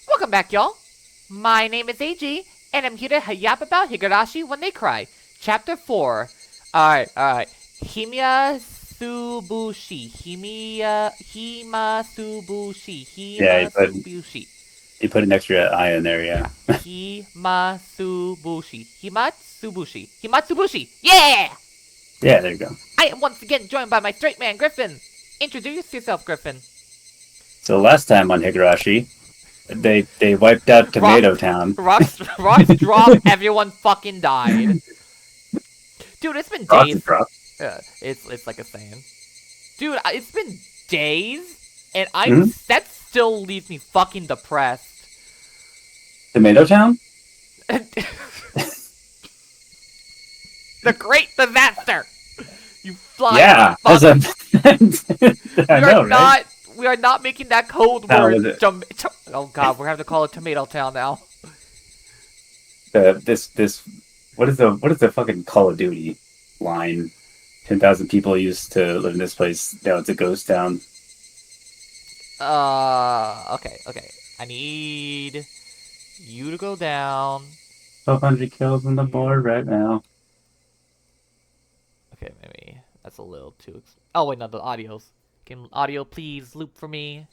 Welcome back, y'all. My name is AG, and I'm here to yap about Higurashi when they cry. Chapter 4. Alright. Himatsubushi. Yeah, Himatsubushi. you put an extra I in there, yeah. Himatsubushi. Yeah! Yeah, there you go. I am once again joined by my straight man, Griphen. Introduce yourself, Griphen. So last time on Higurashi, they wiped out Tomato Town. Rocks dropped, everyone fucking died. Dude, it's been Rocks days. dropped. It's like a saying. Dude, it's been days, and Mhm. that still leaves me fucking depressed. Tomato Town? The great disaster! You flying Yeah, fuck. I know, right? We are not making that code How word. was it? Oh god, we're having to call it Tomato Town now. This what is the fucking Call of Duty line? 10,000 people used to live in this place. Now it's a ghost town. Okay. I need you to go down. 1,200 kills on the board right now. Okay, maybe that's a little too. Oh wait, no, the audio's. Can audio please loop for me?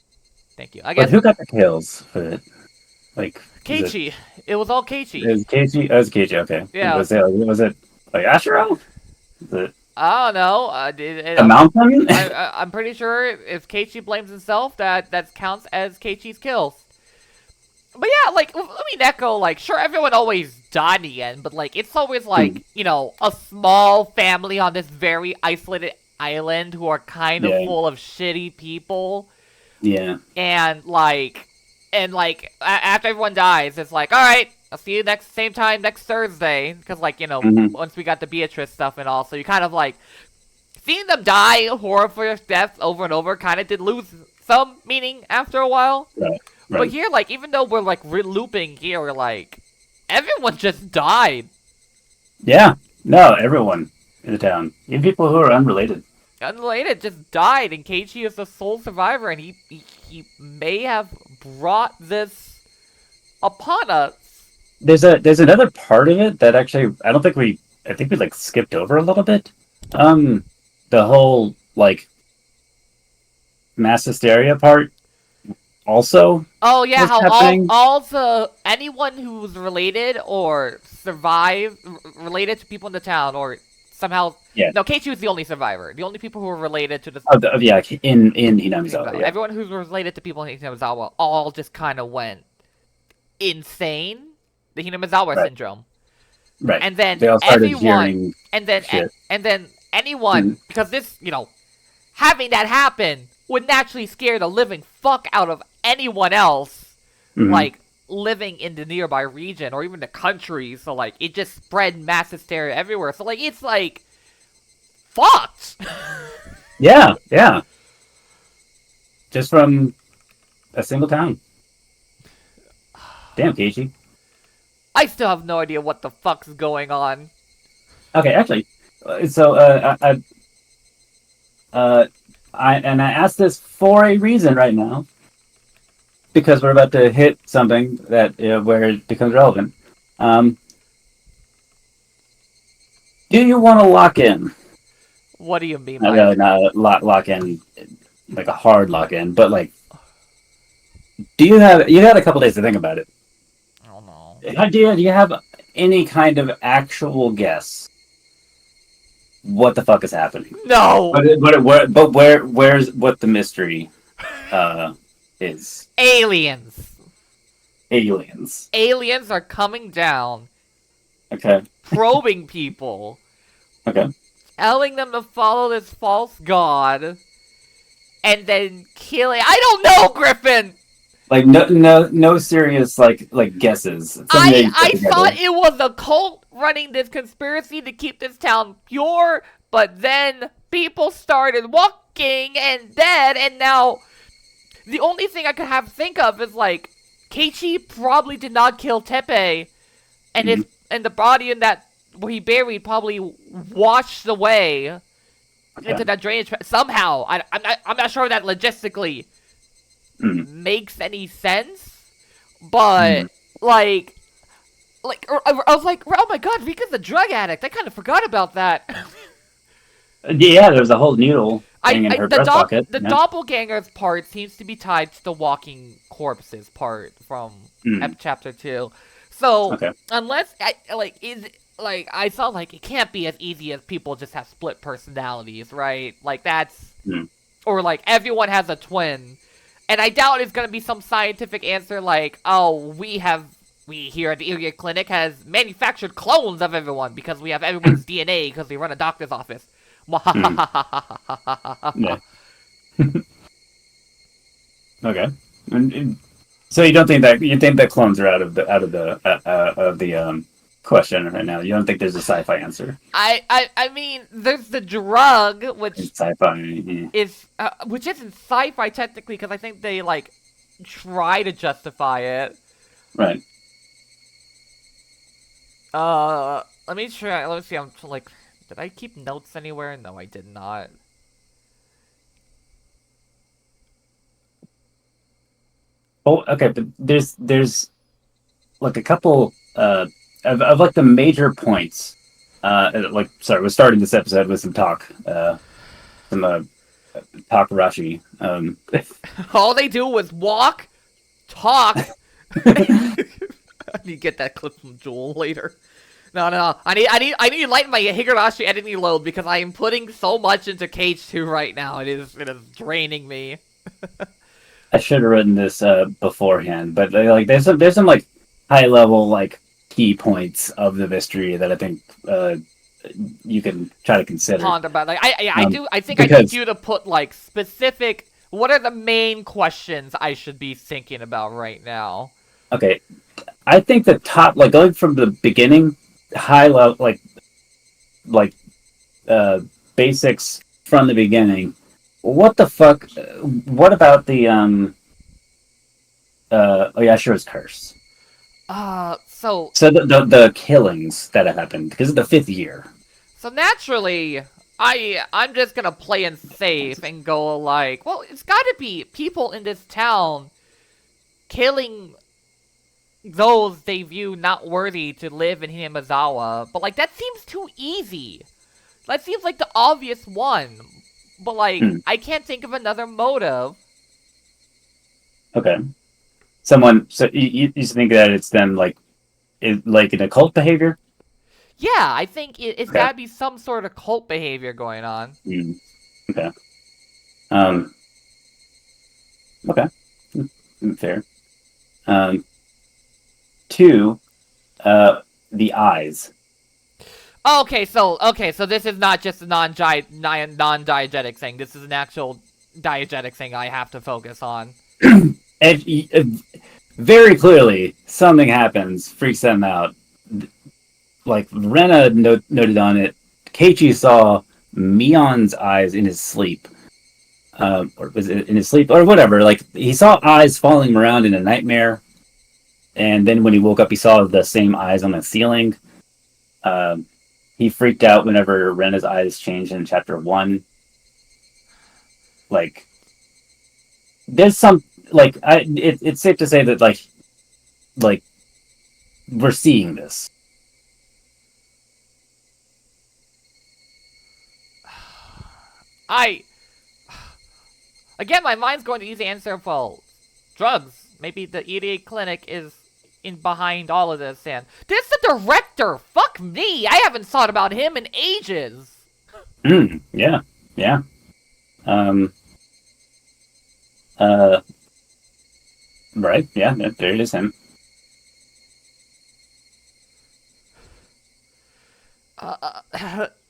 Thank you. I But guess who got the kills for it? Like, Keiichi. It was all Keiichi. it was Keiichi? Oh, it was Keiichi, okay. Yeah. Was it like Ashiro? Was it I don't know. a mountain? I'm pretty sure if Keiichi blames himself, that counts as Keiichi's kills. But yeah, like, let me echo, like, sure, everyone always died in the end, but, like, it's always, like, a small family on this very isolated island who are kind of Yeah. full of shitty people. Yeah. And, after everyone dies, it's like, alright, I'll see you same time next Thursday. Because, like, once we got the Beatrice stuff and all, so you kind of, like, seeing them die horrible deaths over and over kind of did lose some meaning after a while. Right. But here, like, even though we're, like, looping here, we're, like, everyone just died. Yeah. No, everyone in the town. Even people who are unrelated. Unrelated just died, and Keiichi is the sole survivor, and he may have brought this upon us. There's another part of it that actually I think we like skipped over a little bit. The whole like mass hysteria part also. Oh yeah, was how happening. anyone who's related or related to people in the town or somehow. Yeah. No, Keiichi was the only survivor. The only people who were related to this. Yeah, in Hinamizawa. Yeah. Everyone who's related to people in Hinamizawa all just kind of went insane. The Hinamizawa syndrome. Right. And then they all started everyone, hearing and then shit. and then anyone, because this, having that happen would naturally scare the living fuck out of anyone else, like living in the nearby region or even the country. So like it just spread mass hysteria everywhere. So like it's like fucked. Yeah. Just from a single town. Damn, Keiichi. I still have no idea what the fuck's going on. Okay, actually, so I asked this for a reason right now, because we're about to hit something that where it becomes relevant. Do you want to lock in? What do you mean Not by really, not lock in, like a hard lock in, but like, you had a couple days to think about it. I don't know. Do you have any kind of actual guess what the fuck is happening? No. Where's what the mystery is? Aliens. Aliens are coming down. Okay. Probing people. Okay. Telling them to follow this false god. And then killing. I don't know, Griphen. Like no serious like guesses. I thought it was a cult running this conspiracy to keep this town pure, but then people started walking and dead, and now the only thing I could think of is like Keiichi probably did not kill Teppei, and and the body in that where he buried probably washed away into that drainage somehow. I'm not sure that logistically. makes any sense. But like I was like, oh my god, Rika's a drug addict. I kind of forgot about that. Yeah, there's a whole needle thing in her breast pocket. The doppelganger's part seems to be tied to the walking corpses part from chapter 2. So unless I thought like it can't be as easy as people just have split personalities, right? Like that's or like everyone has a twin. And I doubt it's gonna be some scientific answer like, oh, we here at the Idiot Clinic has manufactured clones of everyone because we have everyone's DNA because we run a doctor's office. Yeah. Okay. So you don't think that clones are out of the question right now? You don't think there's a sci-fi answer? I mean, there's the drug, which it's sci-fi is which isn't sci-fi technically because I think they like try to justify it. Right. Let me try. Let me see. I'm like, did I keep notes anywhere? No, I did not. Oh, okay, but there's like a couple of like the major points. Sorry, we're starting this episode with some talk, some Takarashi. All they do was walk, talk. I need to get that clip from Joel later. No. I need to lighten my Higurashi editing load because I am putting so much into Cage 2 right now. It is draining me. I should have written this beforehand, but like there's some like high level like key points of the mystery that I think you can try to consider. Ponder about like I think I need you to put like specific. What are the main questions I should be thinking about right now? Okay, I think the top, like going from the beginning, high level, like basics from the beginning. What the fuck? What about the oh yeah, sure, it's curse. So the killings that have happened because of the 5th year. So naturally, I'm just gonna play it safe and go like, well, it's got to be people in this town killing those they view not worthy to live in Himimazawa. But like that seems too easy. That seems like the obvious one. But like I can't think of another motive. Okay. So you think that it's them like an occult behavior? Yeah, I think it's gotta be some sort of cult behavior going on. Okay. Okay. Fair. 2, the eyes. Okay, so this is not just a non-diegetic thing. This is an actual diegetic thing I have to focus on. Very clearly, something happens, freaks them out. Like Rena noted on it, Keiichi saw Mion's eyes in his sleep, or was it in his sleep or whatever? Like he saw eyes following around in a nightmare, and then when he woke up, he saw the same eyes on the ceiling. He freaked out whenever Rena's eyes changed in chapter 1. Like, there's some like it's safe to say that like we're seeing this. Again, my mind's going to use the answer of, well, drugs. Maybe the EDA clinic is in behind all of this, and this is the director! Fuck me! I haven't thought about him in ages! Yeah. Right, yeah, there it is, him.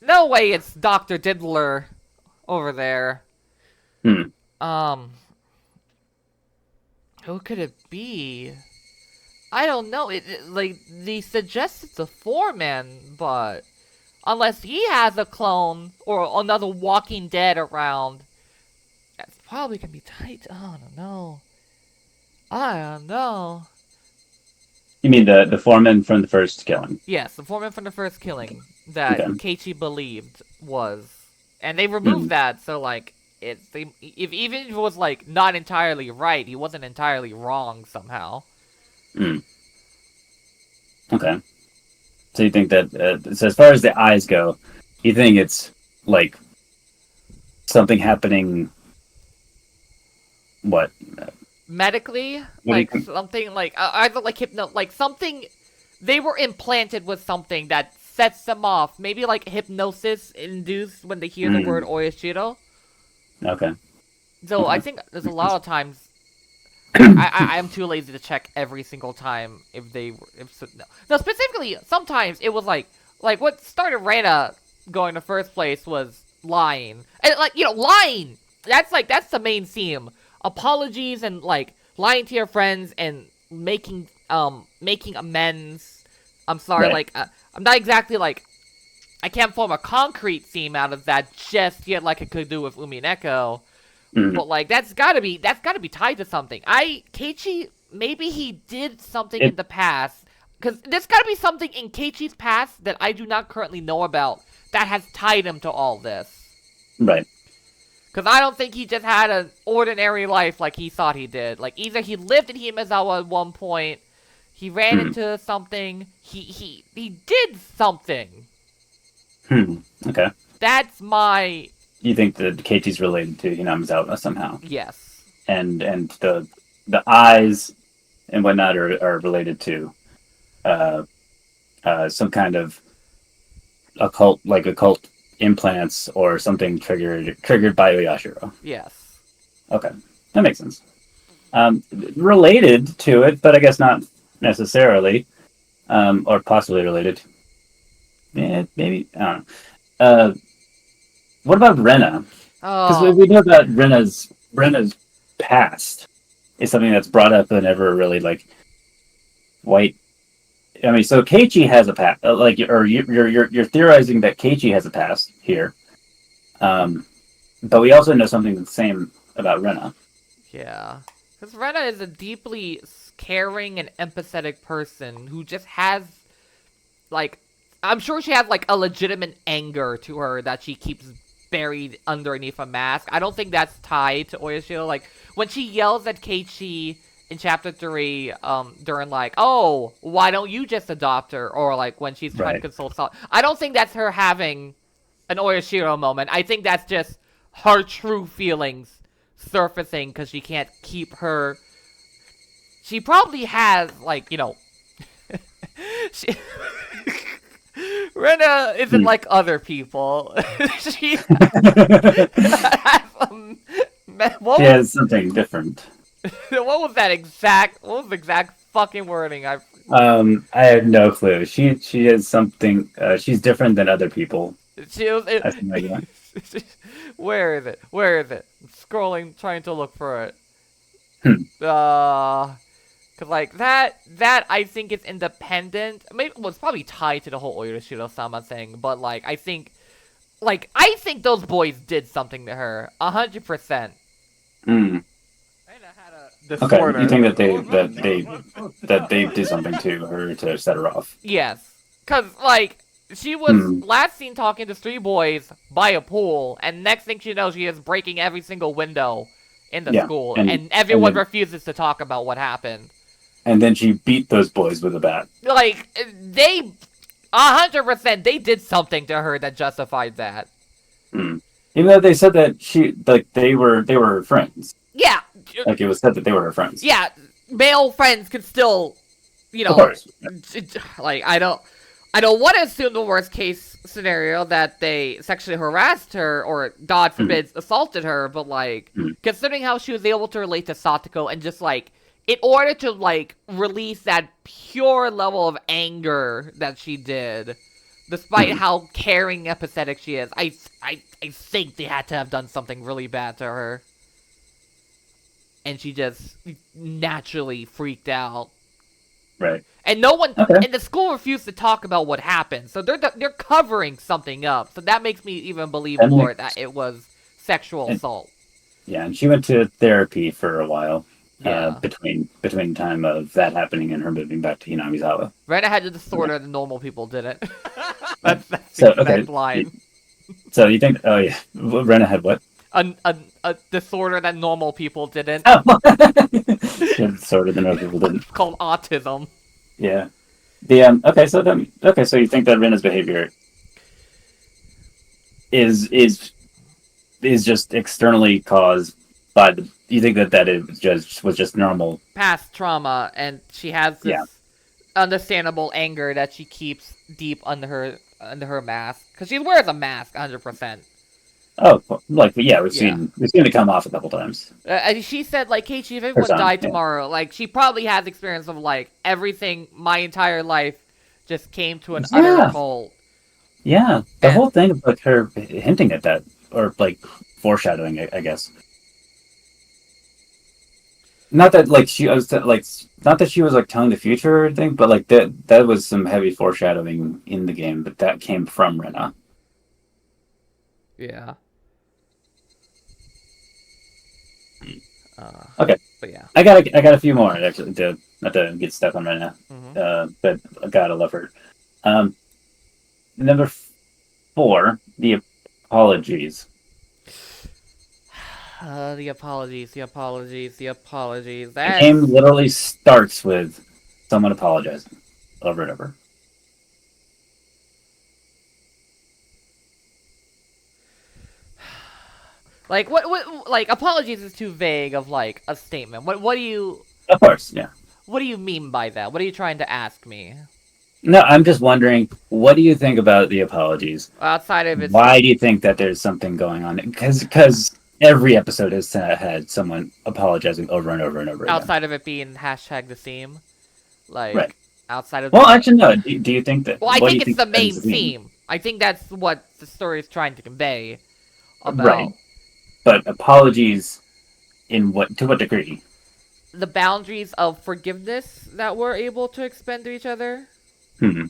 No way it's Dr. Diddler over there. Who could it be? I don't know. Like, they suggest it's a foreman, but unless he has a clone or another Walking Dead around, that's probably gonna be tight. I don't know. You mean the foreman from the first killing? Yes, the foreman from the first killing that Keiichi believed was, and they removed that. So like, if even if it was like not entirely right, he wasn't entirely wrong somehow. Mm. Okay. So you think that so as far as the eyes go, you think it's like something happening? What? Medically, What do you like think? something like either like like something they were implanted with something that sets them off. Maybe like hypnosis induced when they hear the word Mm. Oyashiro. Okay. So I Okay. think there's a Makes lot sense. of times I am too lazy to check every single time if they no specifically sometimes it was like what started Reyna going in the first place was lying and like lying that's the main theme, apologies and like lying to your friends and making amends. I'm sorry, Right. like I'm not exactly like I can't form a concrete theme out of that just yet like I could do with Umineko. Mm. But like that's gotta be tied to something. Keiichi, maybe he did something in It the past, because there's gotta be something in Keiichi's past that I do not currently know about that has tied him to all this. right. Because I don't think he just had an ordinary life like he thought he did. Like either he lived in Himezawa at one point, he ran Hmm. into something, he did something. Hmm. Okay. That's my You think that Keiichi's related to Hinamizawa somehow, yes. and the eyes and whatnot are related to uh, some kind of occult implants or something triggered by Oyashiro. Yes. Okay, that makes sense. Related to it, but I guess not necessarily, or possibly related. Yeah, maybe I don't know. What about Rena? Because Oh, we know that Rena's past is something that's brought up and never really like white. I mean, so Keiichi has a past, like, or you're theorizing that Keiichi has a past here, um, but we also know something the same about Rena. yeah. Because Rena is a deeply caring and empathetic person who just has, like, I'm sure she has, like, a legitimate anger to her that she keeps buried underneath a mask. I don't think that's tied to Oyashiro. Like, when she yells at Keiichi in chapter 3, during, like, oh, why don't you just adopt her? Or, like, when she's trying to Right. console Sal. I don't think that's her having an Oyashiro moment. I think that's just her true feelings surfacing because she can't keep her. She probably has like she. Rena isn't Hmm. like other people. She has She has something different. what was that exact? What was the exact fucking wording? I have no clue. She has something. She's different than other people. She was. I think like that. Where is it? Where is it? I'm scrolling, trying to look for it. Hmm. Cause like that I think is independent. Maybe well, it's probably tied to the whole Oirashiro-sama thing, but I think those boys did something to her, 100%. Hmm. Rena had a Okay, you disorder. think that they did something to her to set her off? Yes, cause like she was Hmm. last seen talking to three boys by a pool, and next thing she knows, she is breaking every single window in the Yeah, school, and and and everyone then refuses to talk about what happened. and then she beat those boys with a bat. Like they 100% they did something to her that justified that. Hmm. Even though they said that they were her friends. Yeah, Like it was said that they were her friends. yeah. Male friends could still, you Of know, course. like I don't want to assume the worst case scenario that they sexually harassed her or, God Hmm. forbid, assaulted her. But like, Hmm. considering how she was able to relate to Satoko and just like, in order to like release that pure level of anger that she did, despite Hmm. how caring, empathetic she is, I think they had to have done something really bad to her, and she just naturally freaked out. Right. And no one, Okay. and the school refused to talk about what happened, so they're covering something up. So that makes me even believe And more like, that it was sexual and, assault. yeah, and she went to therapy for a while. Yeah, Between the time of that happening and her moving back to Hinamizawa. Rena had the disorder Okay. the normal people didn't. that's the So exact okay. line. So you think? Oh yeah, Rena had what? a disorder that normal people didn't. Oh. Sort of the no people didn't. It's called autism. Yeah. So you think that Rena's behavior is just externally caused by the? You think that it was just normal? Past trauma, and she has this Yeah. understandable anger that she keeps deep under her mask because she wears a mask 100%. Oh, like yeah, we've Yeah. seen it come off a couple times. And she said, like, hey, Chief, if Her everyone son, died yeah. tomorrow, like, she probably has experience of, like, everything my entire life just came to an utter Yeah. halt. Yeah, the And- whole thing of like her hinting at that, or like foreshadowing, I guess. Not that like she was like, not that she was like telling the future or anything, but like that was some heavy foreshadowing in the game, but that came from Rena. Yeah. Okay. But yeah. I got a few more actually to not to get stuck on right now, Mhm. but I gotta love her. Number 4, the apologies. The apologies. The That's game literally starts with someone apologizing over and over. like what like apologies is too vague of like a statement. What do you Of course, yeah. mean by that? What are you trying to ask me? No, I'm just wondering, what do you think about the apologies? Outside of its Why do you think that there's something going on? Because every episode has had someone apologizing over and over and over again. outside of it being hashtag the theme, like Right. outside of Well, actually, no. Do you think that? well, I What do think you it's think the that main is the theme. I think that's what the story is trying to convey about Right. But apologies in what to what degree? the boundaries of forgiveness that we're able to expend to each other. Hmm.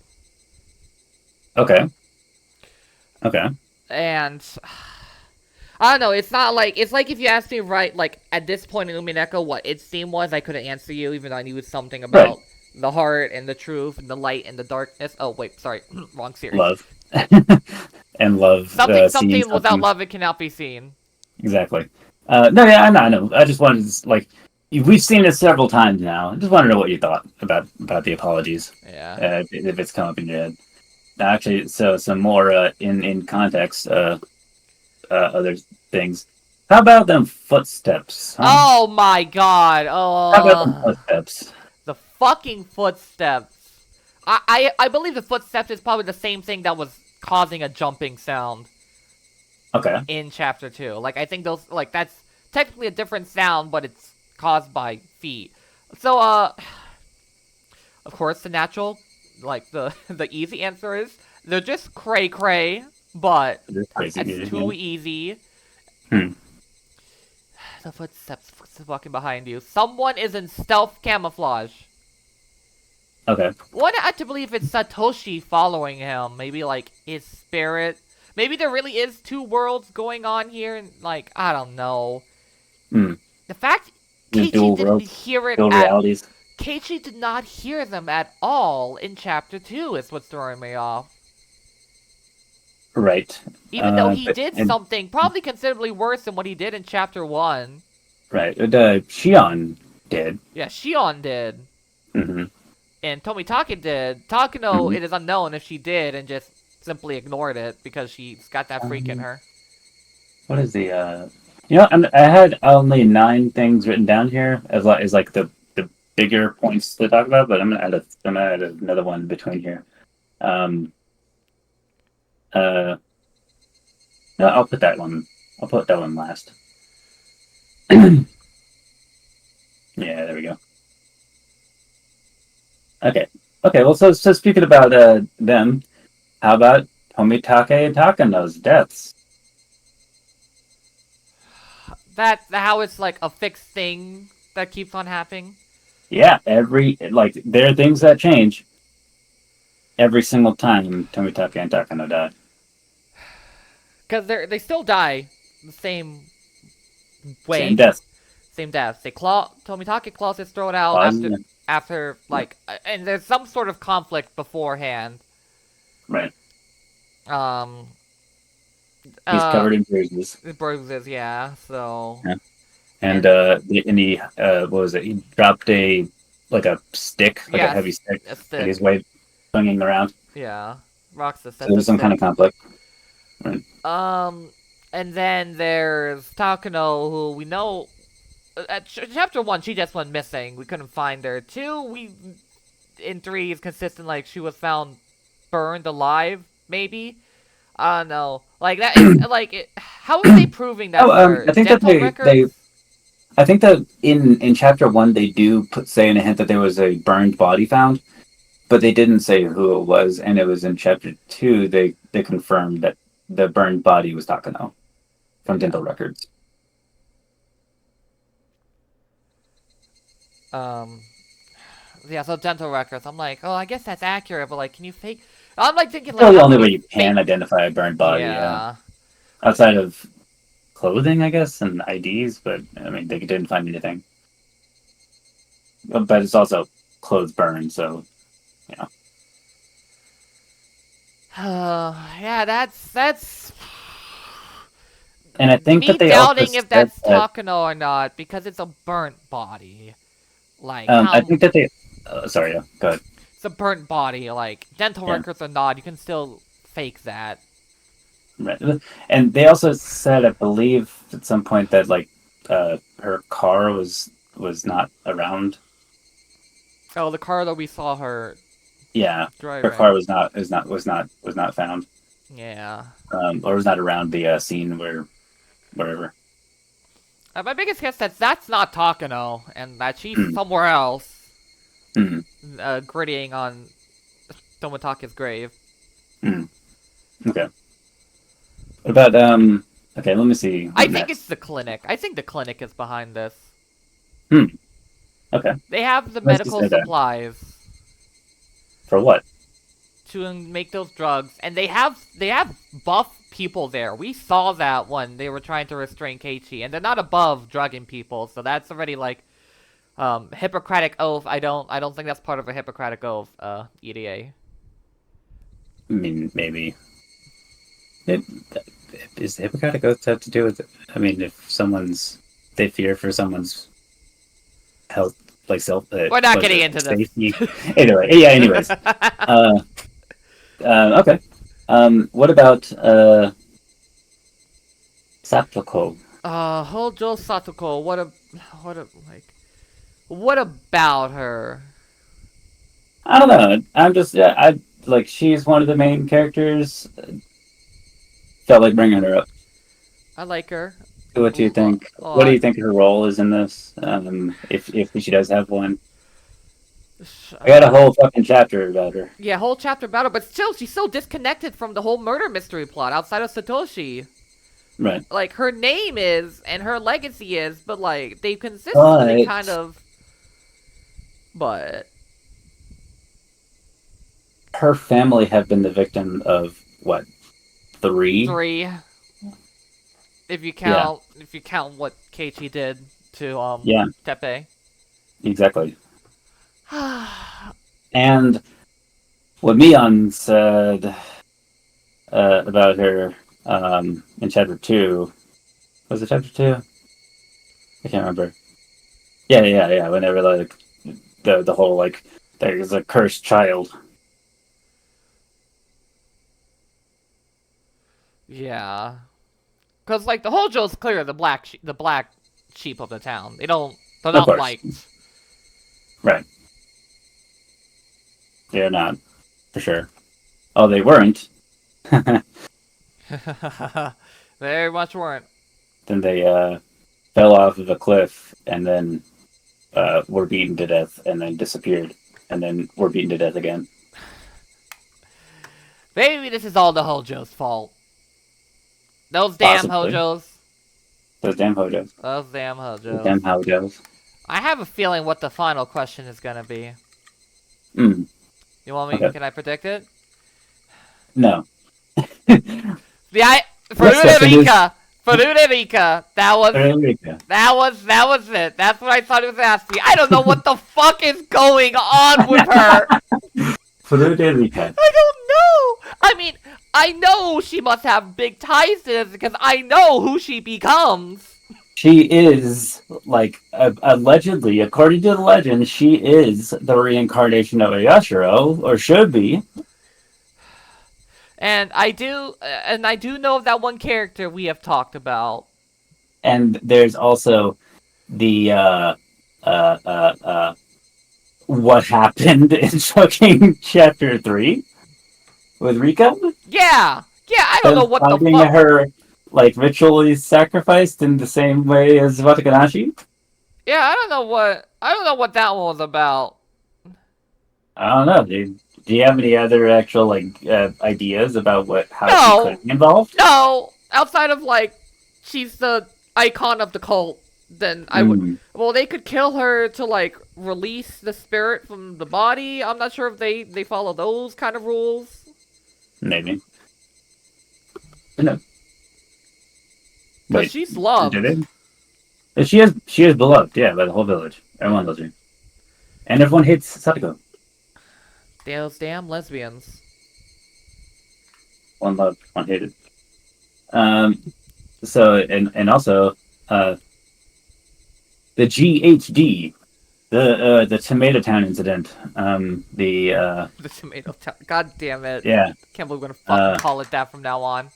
Okay. Okay. And I don't know. It's not like it's like if you asked me right, like at this point in Umineko, what its theme was, I couldn't answer you, even though I knew something about the heart and the truth and the light and the darkness. Oh wait, sorry, wrong series. Love. And love. Something Seeing without something. love it cannot be seen. Exactly. No, yeah, I know. I just wanted to like, we've seen it several times now. I just want to know what you thought about the apologies. Yeah. If it's come up in your head. Actually, so some more in context. Other things. How about them footsteps? Huh? Oh my god. How about them footsteps? The fucking footsteps. I believe the footsteps is probably the same thing that was causing a jumping sound Okay. in chapter 2. Like I think those like that's technically a different sound, but it's caused by feet. So of course the natural like the the easy answer is they're just cray cray, but It's crazy. it's too easy. Hmm. The footsteps walking behind you. Someone is in stealth camouflage. Okay. What I to believe it's Satoshi following him. Maybe like his spirit. Maybe there really is two worlds going on here, and like I don't know. Hmm. The fact There's Keiichi dual didn't worlds, hear it dual at realities. Keiichi did not hear them at all in chapter 2 is what's throwing me off. Right. Even though he But- did and- something probably considerably worse than what he did in chapter 1. Right. Shion did. Yeah, Shion did. Hmm. And Tomitake did. Takano, Mhm. it is unknown if she did and just simply ignored it because she's got that freak in her. What is the? I had only 9 things written down here as like the bigger points to talk about, but I'm gonna add another one between here. No, I'll put that one. I'll put that one last. Yeah, there we go. Okay. Okay. Well, so speaking about them, how about Tomitake and Takano's deaths? That's how it's like a fixed thing that keeps on happening. Yeah, there are things that change every single time Tomitake and Takano die. Because they still die the same way. Same death. Same death. Tomitake claws his throat out Claws, after like, and there's some sort of conflict beforehand. Right. He's covered in bruises. Bruises, yeah. So. Yeah. And And what was it? He dropped a stick, like a yeah, heavy stick a that stick. he's swinging around. Yeah, Roxas. So That's a there's some kind stick. of conflict. Right. And then there's Takano, who we know at chapter 1 she just went missing. We couldn't find her. 2, in 3 is consistent, like she was found burned alive, maybe. I don't know. Like that is how are they proving that Oh, for I think that dental they records? I think that in chapter 1 they do say in a hint that there was a burned body found, but they didn't say who it was, and it was in chapter 2 they confirmed that the burned body was Takano from Yeah. dental records. Yeah, so dental records. I'm like, oh, I guess that's accurate, but like, can you fake? I'm like thinking, like, Well, the how only can way you you fake? can identify a burned body, yeah. Yeah. Outside of clothing, I guess, and IDs, but I mean, they didn't find anything. But it's also clothes burned, so yeah. Yeah, that's And I think me that they also doubting if said that's that. Takano or not because it's a burnt body. Like how I think that they. Sorry, yeah, go ahead. it's a burnt body. Like dental Yeah, records or not, you can still fake that. right. And they also said, I believe, at some point that her car was not around. Oh, the car that we saw her Yeah, her car driving. was not found, Yeah. or was not around the scene wherever. My biggest guess that's not Takano and that she's Mm, somewhere else, mm, grittying on Tomotaka's grave. mm. Okay. What about Okay, let me see. I What think it's next? the clinic. I think the clinic is behind this. Hmm. Okay. They have the Let's just medical say that. supplies For what? to make those drugs, and they have buff people there. We saw that when they were trying to restrain Keiichi, and they're not above drugging people, so that's already like Hippocratic oath. I don't think that's part of a Hippocratic oath, EDA. I mean, maybe. It, is the Hippocratic Oath have to do with? I mean, if they fear for someone's health, like self, We're not was getting it into this. safety? Anyway, yeah. Anyways, uh, okay. What about Satoko? Hojo Satoko, what about her? I don't know. I'm just yeah. I like she's one of the main characters. Felt like bringing her up. I like her. What do you think? A What do you lot. think her role is in this? If she does have one, I got a Uh, whole fucking chapter about her. yeah, whole chapter about her, but still, she's so disconnected from the whole murder mystery plot outside of Satoshi. Right. Like, her name is, and her legacy is, but, like, they consistently But kind of... But... her family have been the victim of what? Three? 3. Yeah. If you count what Keiichi did to, Yeah, Tepe. exactly. And what Mion said about her in chapter 2, was it chapter 2? I can't remember. Yeah. Whenever the whole there's a cursed child. Yeah. Because, like, the Hojo's clear the black sheep of the town. They're Of not course. liked. Right. They're not, for sure. Oh, they weren't. Very much weren't. Then they fell off of a cliff and then were beaten to death and then disappeared and then were beaten to death again. Maybe this is all the Hojo's fault. Those damn Possibly. Hojos. Those damn Hojos. Those damn Those damn Hojos. Hojos. I have a feeling what the final question is gonna be. Mm. You want me? Okay. Can I predict it? No. Yeah, Fururika. That was it. That's what I thought it was asking. I don't know what the fuck is going on with her. Fururika. I don't know. I mean, I know she must have big ties to this because I know who she becomes. She is, like, allegedly, according to the legend, she is the reincarnation of a Yashiro, or should be. And I do know of that one character we have talked about. And there's also the uh, uh, uh, what happened in fucking chapter 3 with Rika. Yeah, I don't know Them what the finding fuck. her, like, ritually sacrificed in the same way as Watakanashi. Yeah, I don't know what that one was about. I don't know. Do you have any other actual, like, ideas about how she No, could be involved? no. Outside of like, she's the icon of the cult. Then I would. Mm, Well, they could kill her to like release the spirit from the body. I'm not sure if they follow those kind of rules. maybe. No. Cause Wait, she's loved. did it? She is beloved, yeah, by the whole village. Everyone loves her. And everyone hates Satoko. Those damn lesbians. One loved, one hated. So and also the GHD, the Tomato Town incident. The tomato town. God damn it. yeah. Can't believe we're gonna fucking call it that from now on.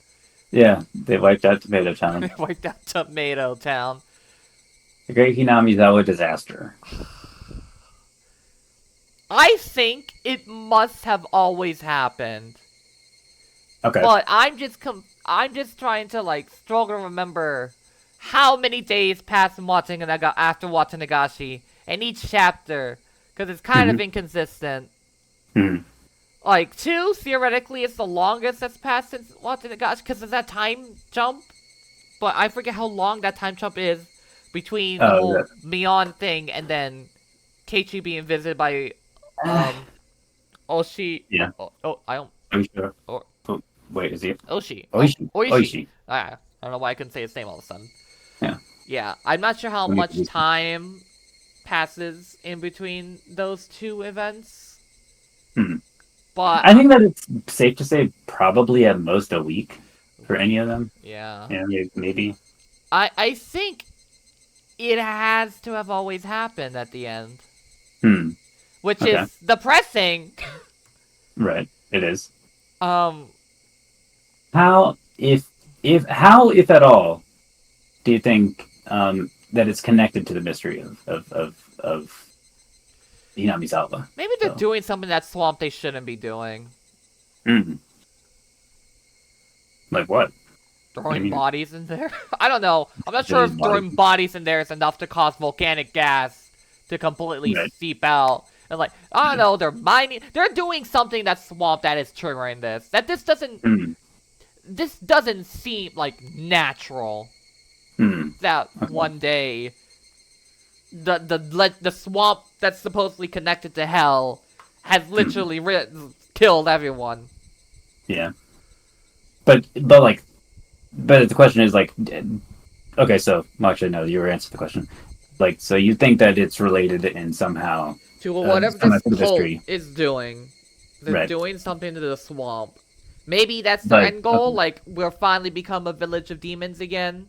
Yeah, they wiped out Tomato Town. They wiped out Tomato Town. The Great Hinamizawa disaster. I think it must have always happened. Okay. But I'm just trying to like struggle to remember how many days passed after watching Nagashi in each chapter, because it's kind of inconsistent. Mhm. Like 2 theoretically is the longest that's passed since watching Nagashi because of that time jump. But I forget how long that time jump is between the whole Mion thing and then Keiichi being visited by Oshi. Yeah. I don't. Are you sure? Or, Wait, is he? Oishi. Oishi. Oishi. I don't know why I couldn't say his name all of a sudden. Yeah. Yeah, I'm not sure how Let me much read. time passes in between those 2 events. Hmm. But I think that it's safe to say probably at most a week for any of them. yeah. Yeah, maybe. I think it has to have always happened at the end. Which Okay. is depressing. Right. It is. Um How, if at all, do you think that it's connected to the mystery of Hinamizawa? maybe they're doing something that swamp they shouldn't be doing. Like what? Throwing bodies in there? I don't know. I'm not sure if throwing bodies in there is enough to cause volcanic gas to completely seep out. And like, I don't know, they're doing something that swamp that is triggering this. That this doesn't seem like natural. That one day the swamp that's supposedly connected to hell has literally killed everyone. Yeah. But the question is like, okay, so well, actually no, you were answering the question. Like, so you think that it's related in somehow To whatever this cult history is doing. They're Right. doing something to the swamp. Maybe that's their But- end goal, like, we'll finally become a village of demons again.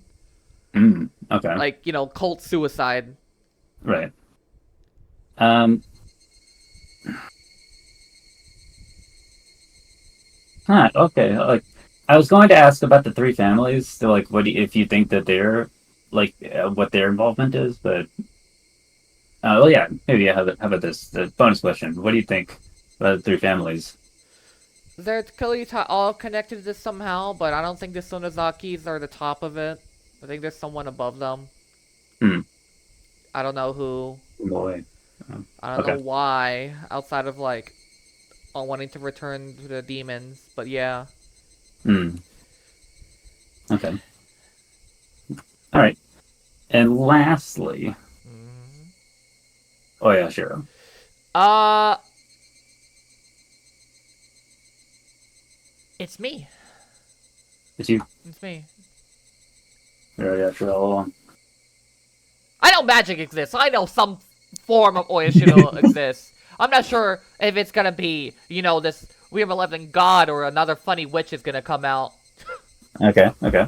Okay. Like, cult suicide. Right. Okay. Like, I was going to ask about the 3 families. So, like, if you think that they're like what their involvement is, but well, yeah, maybe. How about this? The bonus question: what do you think about the 3 families? They're clearly all connected to this somehow, but I don't think the Sonozakis are the top of it. I think there's someone above them. I don't know who. Boy. I don't know why, outside of, like, wanting to return to the demons, but yeah. Okay. All right. And lastly, oh yeah, sure. It's me. It's you. It's me. Yeah, sure. All along. I know magic exists. I know some form of Oyashiro exists. I'm not sure if it's gonna be, this We have a 11 god or another funny witch is gonna come out. Okay. Okay.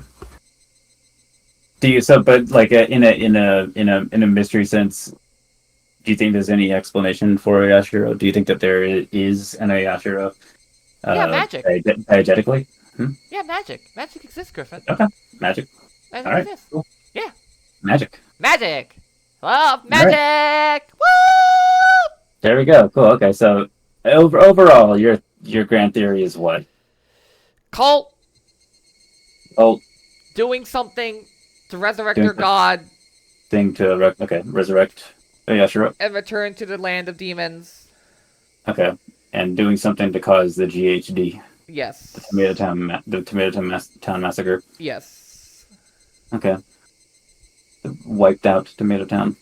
Do you but like in a mystery sense? Do you think there's any explanation for Ayashiro? Do you think that there is an Ayashiro Yeah, magic. diegetically? Hmm? Yeah, magic. Magic exists, Griffin. Okay. Magic. All Magic right. exists. Cool. Yeah. Magic. Magic! Love All right. magic! Woo! There we go. Cool. Okay. So overall, your grand theory is what? Cult Oh, doing something to resurrect doing their god thing to resurrect Ayashiro. and return to the land of demons. Okay. And doing something to cause the GHD, Yes. the Town massacre. Yes. Okay. The wiped out Tomato Town.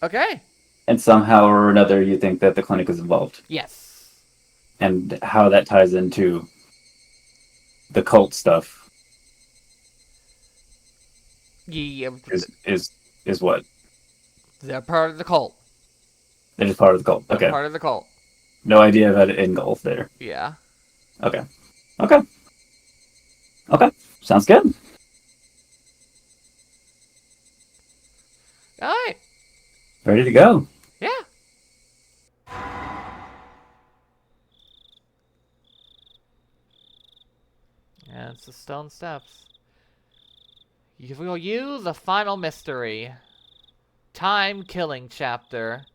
Okay. And somehow or another, you think that the clinic is involved, Yes. and how that ties into the cult stuff Yeah. is what? They're part of the cult. They're just part of the cult. They're Okay. part of the cult. No idea about it engulfed there. Yeah. Okay. Okay. Okay. Sounds good. Alright. Ready to go. Yeah. Yeah, it's the stone steps. You will use the final mystery. Time killing chapter.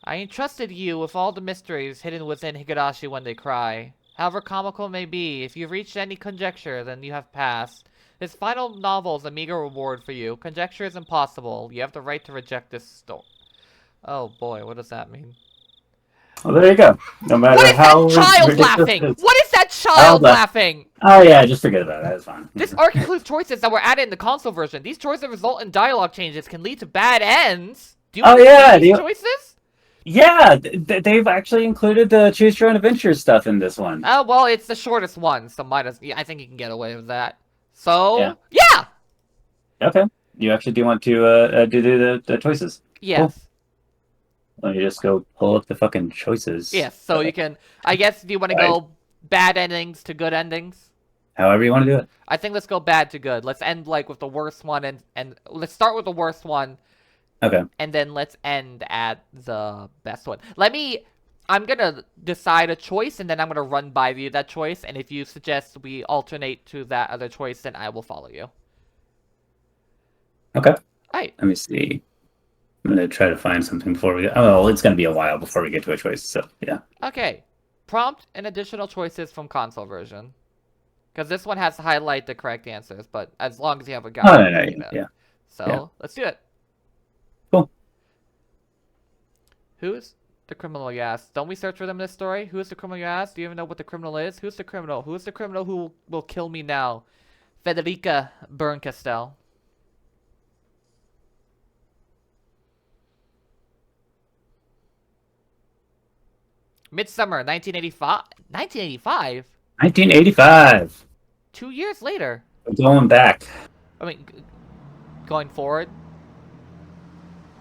I entrusted you with all the mysteries hidden within Higurashi when they cry. However comical it may be, if you've reached any conjecture, then you have passed. This final novel is a meager reward for you. Conjecture is impossible. You have the right to reject this story. Oh boy, what does that mean? Well, there you go. No matter What is how that child ridiculous laughing? it is. What is that child laughing? Oh yeah, just forget about it. That's fine. This arc includes choices that were added in the console version. These choices result in dialogue changes, can lead to bad ends. Do you understand these choices? Yeah, they've actually included the choose your own adventure stuff in this one. Oh, well, it's the shortest one, so I think you can get away with that. So, yeah! Okay. You actually do want to do the choices? Yes. Cool. Let me just go pull up the fucking choices. Yes, so you can, I guess, do you want to go bad endings to good endings? However you want to do it. I think let's go bad to good. Let's end, like, with the worst one, and let's start with the worst one. Okay. And then let's end at the best one. I'm gonna decide a choice, and then I'm gonna run by you that choice, and if you suggest we alternate to that other choice, then I will follow you. Okay. Alright. Let me see. I'm gonna try to find something before we go. Oh, it's gonna be a while before we get to a choice, so yeah. Okay. Prompt and additional choices from console version. Because this one has to highlight the correct answers, but as long as you have a guide. Oh, no, yeah. So, let's do it. Cool. Who's the criminal, you ask? Don't we search for them in this story? Who is the criminal, you ask? Do you even know what the criminal is? Who's the criminal? Who is the criminal who will kill me now? Federica Berncastel. Midsummer, 1985. 1985? 1985. 2 years later. We're going back. I mean, going forward.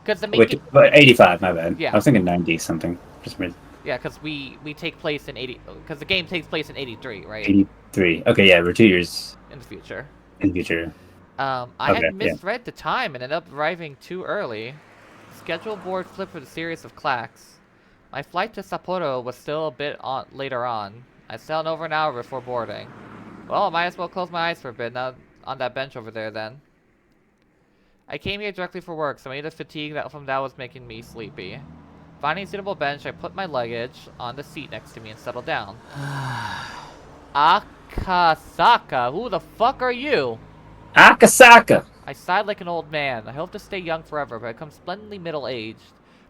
Because the Wait, 85, my bad. Yeah. I was thinking 90 something. Just reason. Yeah, because we take place in 80. Because the game takes place in 83, right? 83. Okay, yeah, we're 2 years In the future. in the future. I had misread the time and ended up arriving too early. The schedule board flipped with a series of clacks. My flight to Sapporo was still a bit later on. I sailed over an hour before boarding. Well, I might as well close my eyes for a bit now on that bench over there then. I came here directly for work, so maybe the fatigue from that was making me sleepy. Finding a suitable bench, I put my luggage on the seat next to me and settled down. Akasaka, who the fuck are you? Akasaka! I sighed like an old man. I hope to stay young forever, but I become splendidly middle-aged.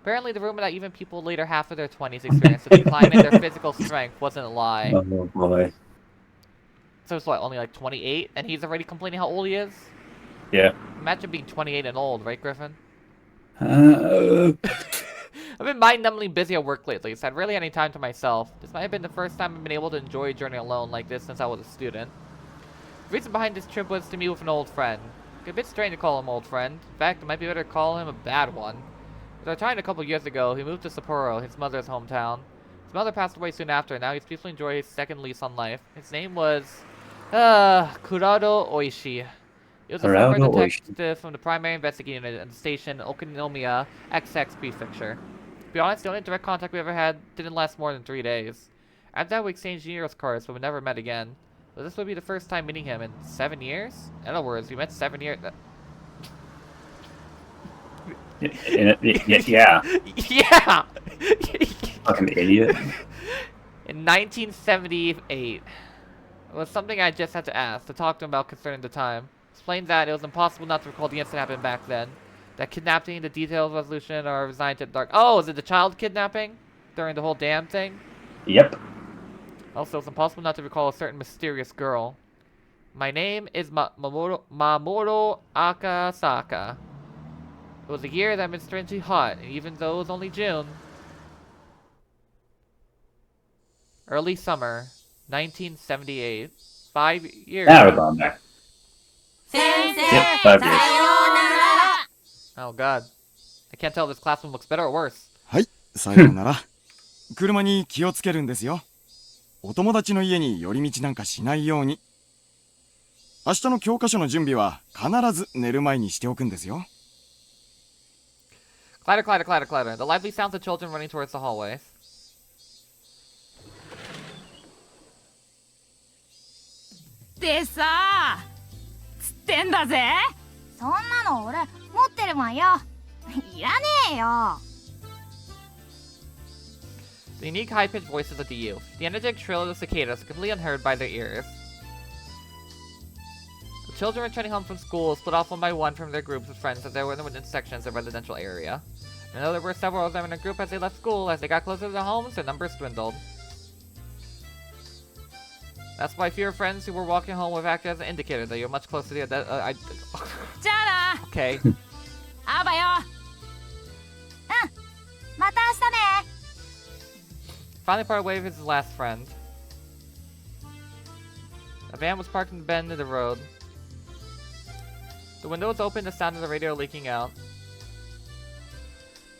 Apparently, the rumor that even people later half of their 20s experience a decline in their physical strength wasn't a lie. Oh boy. So it's what, only like 28? And he's already complaining how old he is? Yeah. Imagine being 28 and old, right, Griffin? Uh, I've been mind-numbingly busy at work lately, so I'd rarely had any time to myself. This might have been the first time I've been able to enjoy a journey alone like this since I was a student. The reason behind this trip was to meet with an old friend. It's a bit strange to call him old friend. In fact, it might be better to call him a bad one. Retired a couple years ago, he moved to Sapporo, his mother's hometown. His mother passed away soon after, and now he's peacefully enjoying his second lease on life. His name was... Kurado Oishi. He was a former Harado Oishi. detective from the primary investigating unit at the station Okinomiya XX Prefecture. To be honest, the only direct contact we ever had didn't last more than 3 days. After that, we exchanged Euros cards, but we never met again. But this would be the first time meeting him in 7 years? In other words, we met 7 years... Yeah. Yeah! Fucking idiot. In 1978. It was something I just had to ask, to talk to him about concerning the time. Explained that it was impossible not to recall the incident happened back then. That kidnapping, the details of resolution are resigned to the dark. Oh, is it the child kidnapping? During the whole damn thing? Yep. Also, it's impossible not to recall a certain mysterious girl. My name is Mamoru Akasaka. It was a year that had been strangely hot, and even though it was only June. Early summer, 1978. 5 years. Now we're going back. Yep, 5 years. Oh god. I can't tell if this classroom looks better or worse. はい、さようなら。車に気をつけるんですよ。お友達の家に寄り道なんかしないように。明日の教科書の準備は必ず寝る前にしておくんですよ。Clatter, clatter, clatter, clatter. The lively sounds of children running towards the hallways. でさ、つってんだぜ。そんなの俺持ってるわよ。いらねえよ。The unique high-pitched voices of the youth. The energetic trill of the cicadas completely unheard by their ears. The children returning home from school split off one by one from their groups of friends as they were in the within sections of the residential area. And though there were several of them in a group as they left school, as they got closer to their homes, their numbers dwindled. That's why fewer friends who were walking home would act as an indicator that you're much closer to the... じゃあな。 Okay. あばよ。また明日ね。Finally parted ways with his last friend. A van was parked in the bend of the road. The window was open, the sound of the radio leaking out.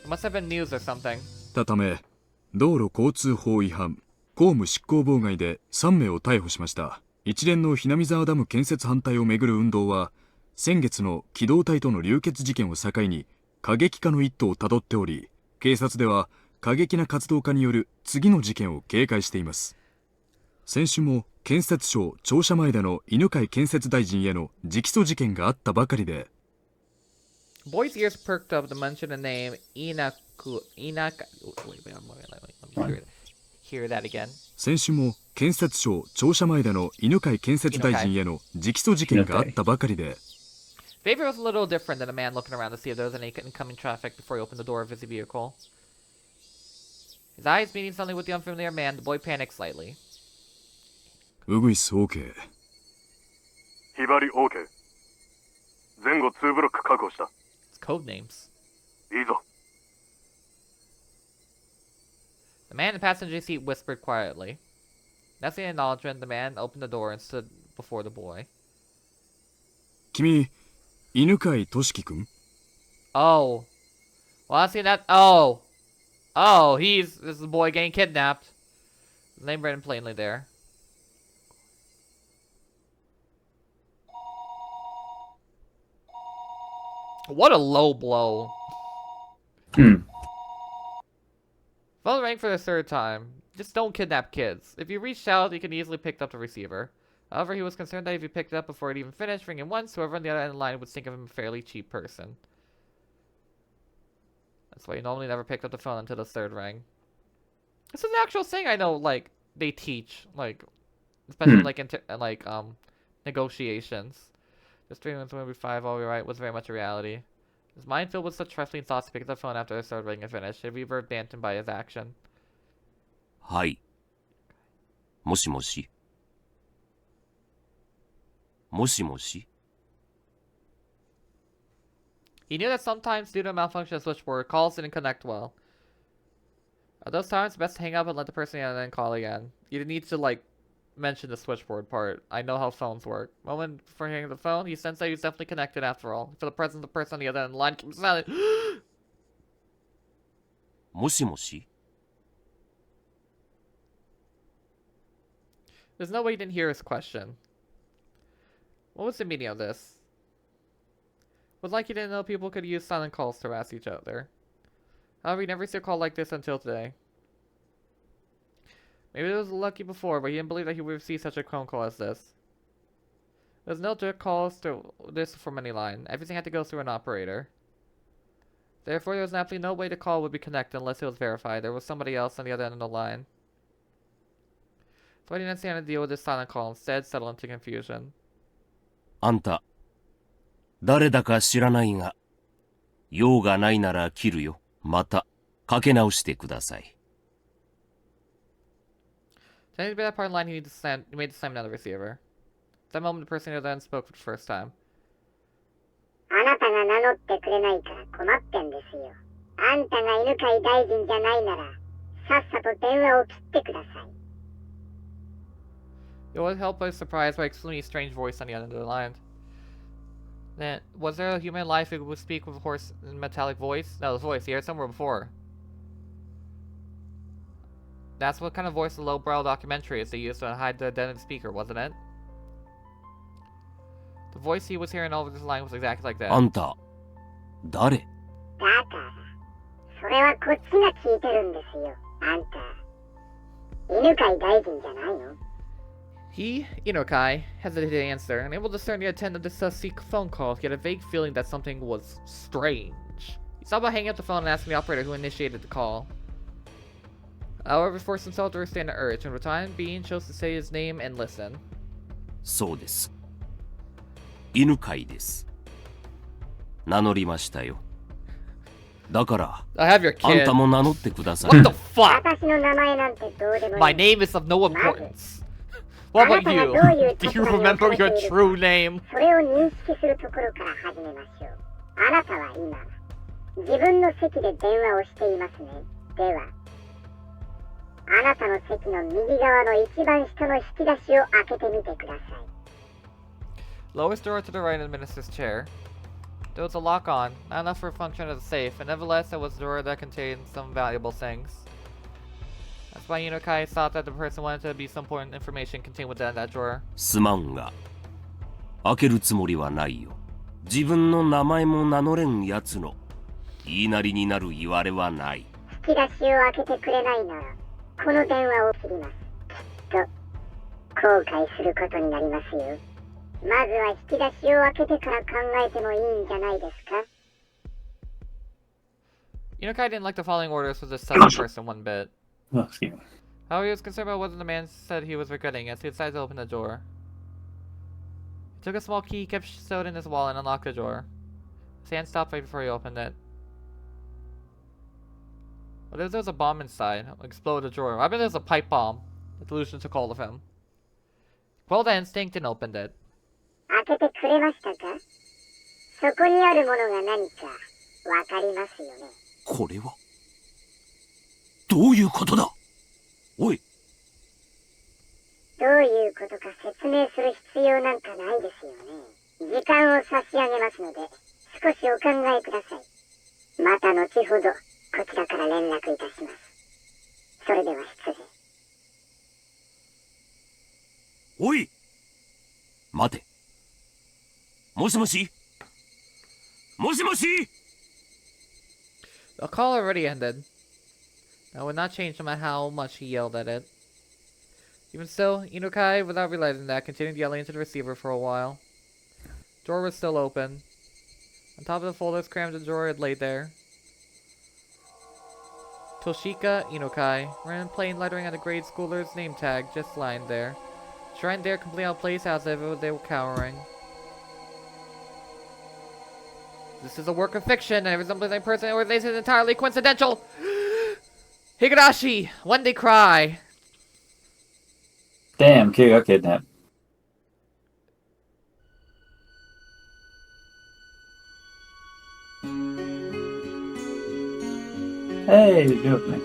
It must have been news or something. たため、道路交通法違反、公務執行妨害で3名を逮捕しました。一連のひなみ沢ダム建設反対をめぐる運動は、先月の機動隊との流血事件を境に過激化の一途をたどっており、警察では過激な活動家による次の事件を警戒しています。先週も建設省庁舎前での犬飼建設大臣への直訴事件があったばかりで、Boy's ears perked up to mention the name Inaka. Wait, let me hear that again. 先週も建設省庁舎前での犬飼建設大臣への直訴事件があったばかりで、Behavior was a little different than a man looking around to see if there was any incoming traffic before he opened the door of his vehicle. His eyes meeting suddenly with the unfamiliar man, the boy panicked slightly. ウグイス OK。ひばり OK。前後2ブロック確保した。It's code names. いいぞ。The man in the passenger seat whispered quietly. That's the acknowledgement. The man opened the door and stood before the boy. 君、犬飼俊樹君？ Oh. Well, I see that. Oh. Oh, this is the boy getting kidnapped. His name written plainly there. What a low blow. Phone rang for the third time. Just don't kidnap kids. If you reached out, you can easily pick up the receiver. However, he was concerned that if he picked it up before it even finished ringing once, whoever on the other end of the line would think of him a fairly cheap person. That's why he normally never picked up the phone until the third rang. This is an actual thing I know, like, they teach, like, especially, like, negotiations. Just 3 minutes, 5, all right, was very much a reality. His mind filled with such trifling thoughts to pick up the phone after the third ring had finished, it reverbed dampened by his action. はい。もしもし。もしもし。 He knew that sometimes, due to a malfunction of the switchboard, calls didn't connect well. At those times, it's best to hang up and let the person on the end call again. You didn't need to, like, mention the switchboard part. I know how phones work. Moment before hearing the phone, he sensed that he was definitely connected after all. For the presence of the person on the other end of the line keeps sounding. もしもし There's no way you didn't hear his question. What was the meaning of this? Was like you didn't know people could use silent calls to harass each other. However, he never received a call like this until today. Maybe it was lucky before, but he didn't believe that he would receive such a phone call as this. There's no direct calls to this from any line. Everything had to go through an operator. Therefore, there was absolutely no way the call would be connected unless it was verified. There was somebody else on the other end of the line. So I didn't understand how to deal with this silent call. Instead, settle into confusion. あんた、誰だか知らないが、用がないなら切るよ。また、かけ直してください。To any that part of the line, he made the slam down the receiver. At that moment, the person on the other end spoke for the first time. あなたが名乗ってくれないから困ってんですよ。あんたが犬飼大臣じゃないなら、さっさと電話を切ってください。It was held by surprise by an extremely strange voice on the other end of the line. Then, was there a human life who would speak with a hoarse and metallic voice? No, this voice he heard somewhere before. That's what kind of voice the lowbrow documentary is they used to hide the identity speaker, wasn't it? The voice he was hearing over this line was exactly like that. あんた、誰だから、それはこっちが聞いてるんですよ。あんた、犬飼大臣じゃないの？ He, Inokai, hesitated to answer, unable to discern the intent of this secret phone call. He had a vague feeling that something was strange. He thought about hanging up the phone and asking the operator who initiated the call. However, he forced himself to withstand the urge, and for the time being, chose to say his name and listen. そうです。犬飼です。名乗りましたよ。だから、 I have your あん kid. たも名乗ってください。 What the fuck? 私の名前なんてどうでもいい。 My name is of no importance. What about you? Do you remember your true name? それを認識するところから始めましょう。あなたは今、自分の席で電話をしていますね。では、あなたの席の右側の一番下の引き出しを開けてみてください。 Lowest door to the right of the minister's chair. There was a lock on, not enough for a function as a safe, but nevertheless there was a door that contained some valuable things. That's why Inokai thought that the person wanted to be some important information contained within that drawer. すまんが、開けるつもりはないよ。自分の名前も名乗れんやつの言いなりになる言われはない。引き出しを開けてくれないなら、この電話を切ります。きっと、後悔することになりますよ。まずは引き出しを開けてから考えてもいいんじゃないですか? Inokai didn't like the following orders for this second person one bit. Oh, excuse me. However, he was concerned about whether the man said he was regretting as he decided to open the door. He took a small key, kept stowed in his wallet, and unlocked the door. His hand stopped right before he opened it. What if there was a bomb inside? Exploded the drawer. I bet there was a pipe bomb. The delusion took hold of him. He quelled the instinct and opened it. 開けてくれましたか? そこにあるものが何かわかりますよね。これはどういうことだ? おい。どういうことか説明する必要なんかないですよね。時間を差し上げますので、少しお考えください。また後ほどこちらから連絡いたします。それでは失礼。おい。待て。もしもし? もしもし? The call already ended. That would not change no matter how much he yelled at it. Even still, Inokai, without realizing that, continued yelling into the receiver for a while. The drawer was still open. On top of the folders crammed the drawer had laid there. Toshika Inokai, wearing in plain lettering on the grade schooler's name tag, just lying there. Shrine there completely out of place as if they were cowering. This is a work of fiction, and it resembles a person or this is entirely coincidental. Higurashi, when they cry. Damn, kid got kidnapped. Hey, you opening.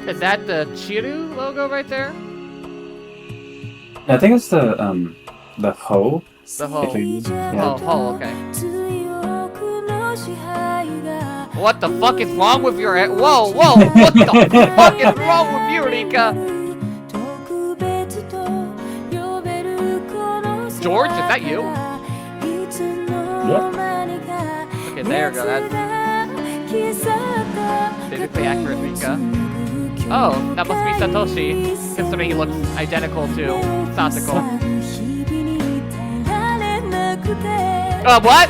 Is that the Chiru logo right there? I think it's the hoe. The hoe. Yeah. Oh, okay. What the fuck is wrong with your head? Whoa, whoa! What the fuck is wrong with you, Rika? George, is that you? Yeah. Okay, there we go. That's basically accurate, Rika. Oh, that must be Satoshi, considering he looks identical to Satsuko. What?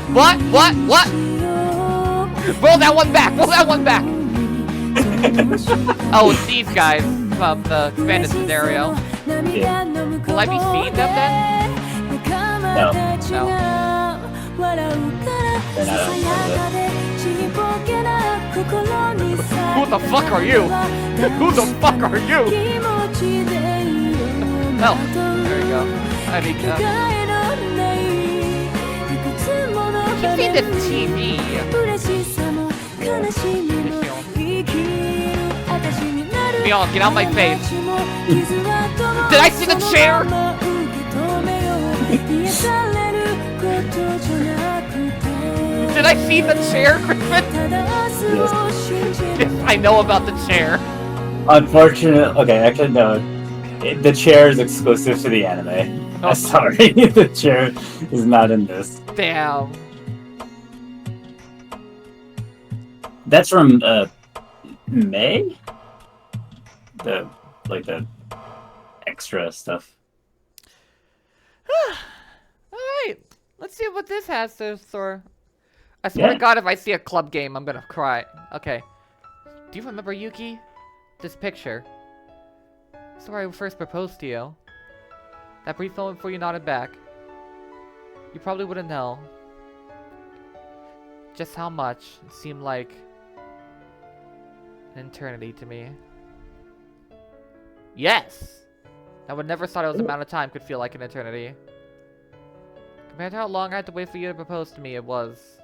Roll that one back! Roll that one back! Oh, it's these guys from the expanded scenario. Yeah. Will I be seeing them then? No. No. They're not on Who the fuck are you? Who the fuck are you? Oh, there we go. I think, I've seen this TV. Mion, get out of my face. Did I see the chair? Did I see the chair, Griphen? Yes, I know about the chair. Unfortunately, okay, actually no. The chair is exclusive to the anime. Oh. Sorry, the chair is not in this. Damn. That's from May? The extra stuff. Alright, let's see what this has to store. I swear Yeah. to God, if I see a club game, I'm gonna cry. Okay. Do you remember, Yuki? This picture. This is where I first proposed to you. That brief moment before you nodded back. You probably wouldn't know just how much it seemed like an eternity to me. Yes! I would never thought it was the amount of time could feel like an eternity. Compared to how long I had to wait for you to propose to me, it was...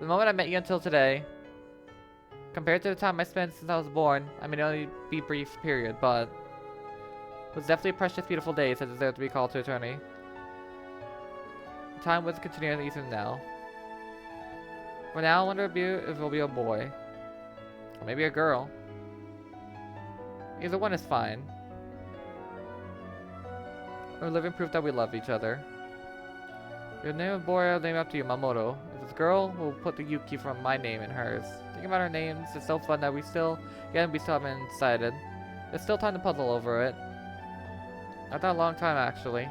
The moment I met you until today. Compared to the time I spent since I was born, I may only be brief period, but... It was definitely a precious, beautiful day that deserved to be called to eternity. Time was continuing even now. For now, I wonder if it will be a boy. Or maybe a girl. Either one is fine. We're living proof that we love each other. If you name a boy, I'll name after you, Mamoto. If it's a girl, we'll put the Yuki from my name in hers. Thinking about our names, it's so fun that we still haven't decided. There's still time to puzzle over it. Not that long time, actually.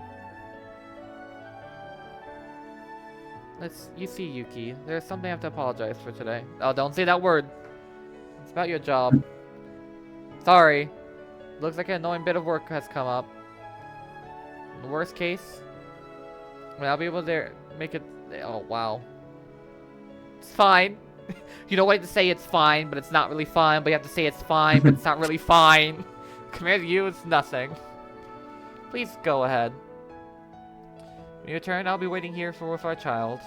You see, Yuki, there's something I have to apologize for today. Oh, don't say that word. It's about your job. Sorry. Looks like an annoying bit of work has come up. In the worst case, I'll be able to make it... Oh, wow. It's fine. You don't like to say it's fine, but it's not really fine. But you have to say it's fine, but it's not really fine. Compared to you, it's nothing. Please go ahead. When you return, I'll be waiting here with our child.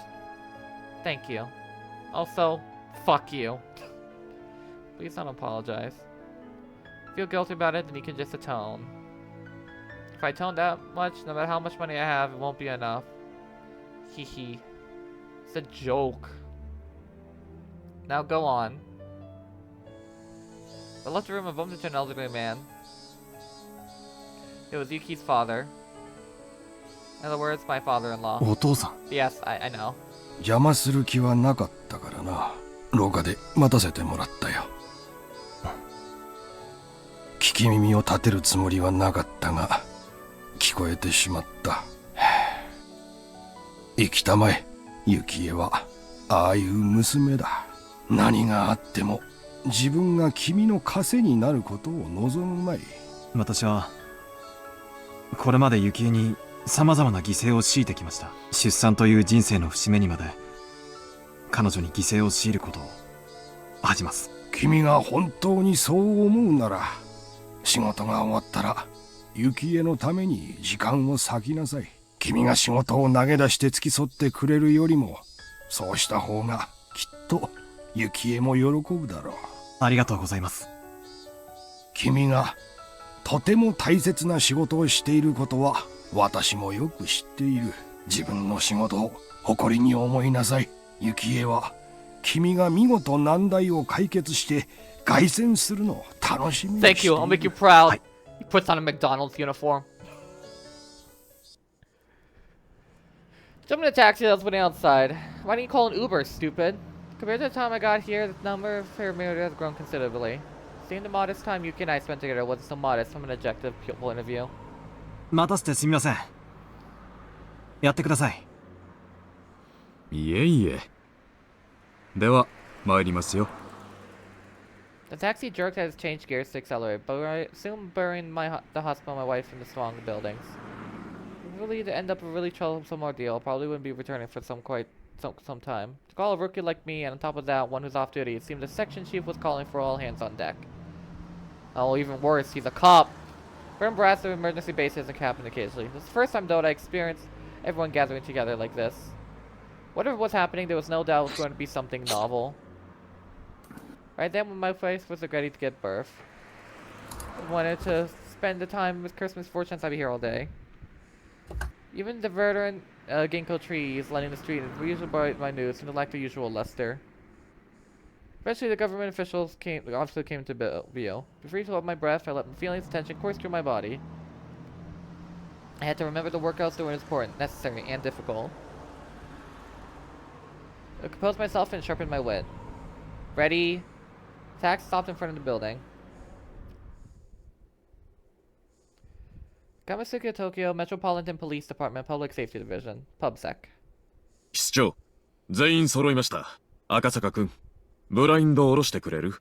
Thank you. Also, fuck you. Please don't apologize. If you feel guilty about it, then you can just atone. If I atone that much, no matter how much money I have, it won't be enough. Hehe. It's a joke. Now go on. I left the room and bumped into an elderly man. It was Yuki's father. In other words, my father-in-law. お父さん、 Yes, I know. 邪魔する気はなかったからな。廊下で待たせてもらったよ。聞き耳を立てるつもりはなかったが、聞こえてしまった。生きたまえ、幸恵はああいう娘だ。何があっても自分が君の枷になることを望むまい。私はこれまで幸恵に様々な犠牲を強いてきました。出産という人生の節目にまで彼女に犠牲を強いることを恥じます。君が本当にそう思うなら、仕事が終わったら幸恵のために時間を割きなさい。君が仕事を投げ出して付き添ってくれるよりも、そうした方がきっと幸恵も喜ぶだろう。ありがとうございます。君がとても大切な仕事をしていることは私もよく知っている。自分の仕事を誇りに思いなさい。幸恵は君が見事難題を解決して凱旋するのを楽しみにしている。 Thank you, I'll make you proud. He puts on a McDonald's uniform. Jumping in a taxi that was waiting outside. Why didn't you call an Uber, stupid? Compared to the time I got here, the number of fairmare has grown considerably. Seeing the modest time Yuki and I spent together wasn't so modest from an objective point of view. 待たせてすみません。やってください。いえいえ。では、参りますよ。The taxi jerked as it changed gears to accelerate, but soon burying the hospital and my wife in the strong buildings. Really, to end up a really troublesome ordeal, probably wouldn't be returning for some time. To call a rookie like me, and on top of that, one who's off duty, it seemed the section chief was calling for all hands on deck. Oh, even worse, he's a cop. Burn brass of emergency bases and captain occasionally. This is the first time, though, that I experienced everyone gathering together like this. Whatever was happening, there was no doubt it was going to be something novel. Right then, when my wife was ready to give birth, I wanted to spend the time with Christmas fortunes. I'd be here all day. Even the verdant ginkgo trees lining the street and the usual bright my news seemed to lack the usual luster. Eventually, the government officials came to view. Before to hold my breath, I let my feelings of tension course through my body. I had to remember the work I was doing was important, necessary, and difficult. I composed myself and sharpened my wit. Ready? Tax stopped in front of the building. Kamisuke, Tokyo Metropolitan Police Department Public Safety Division, PubSec. 室長、全員揃いました。赤坂君、ブラインドを下ろしてくれる？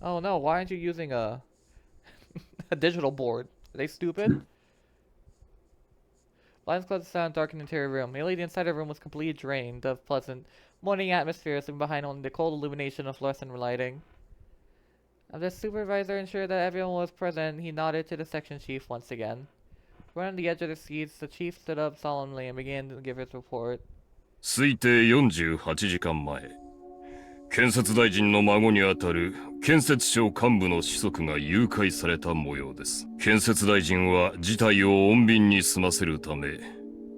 Oh no, why aren't you using a digital board? Are they stupid? Blinds closed the sound, darkened interior room. Mainly the inside of the room was completely drained of pleasant morning atmosphere, leaving behind only the cold illumination of fluorescent lighting. As the supervisor ensured that everyone was present, he nodded to the section chief once again. Right on the edge of the seats, the chief stood up solemnly and began to give his report. 推定48時間前、建設大臣の孫にあたる建設省幹部の子息が誘拐された模様です。建設大臣は事態を穏便に済ませるため、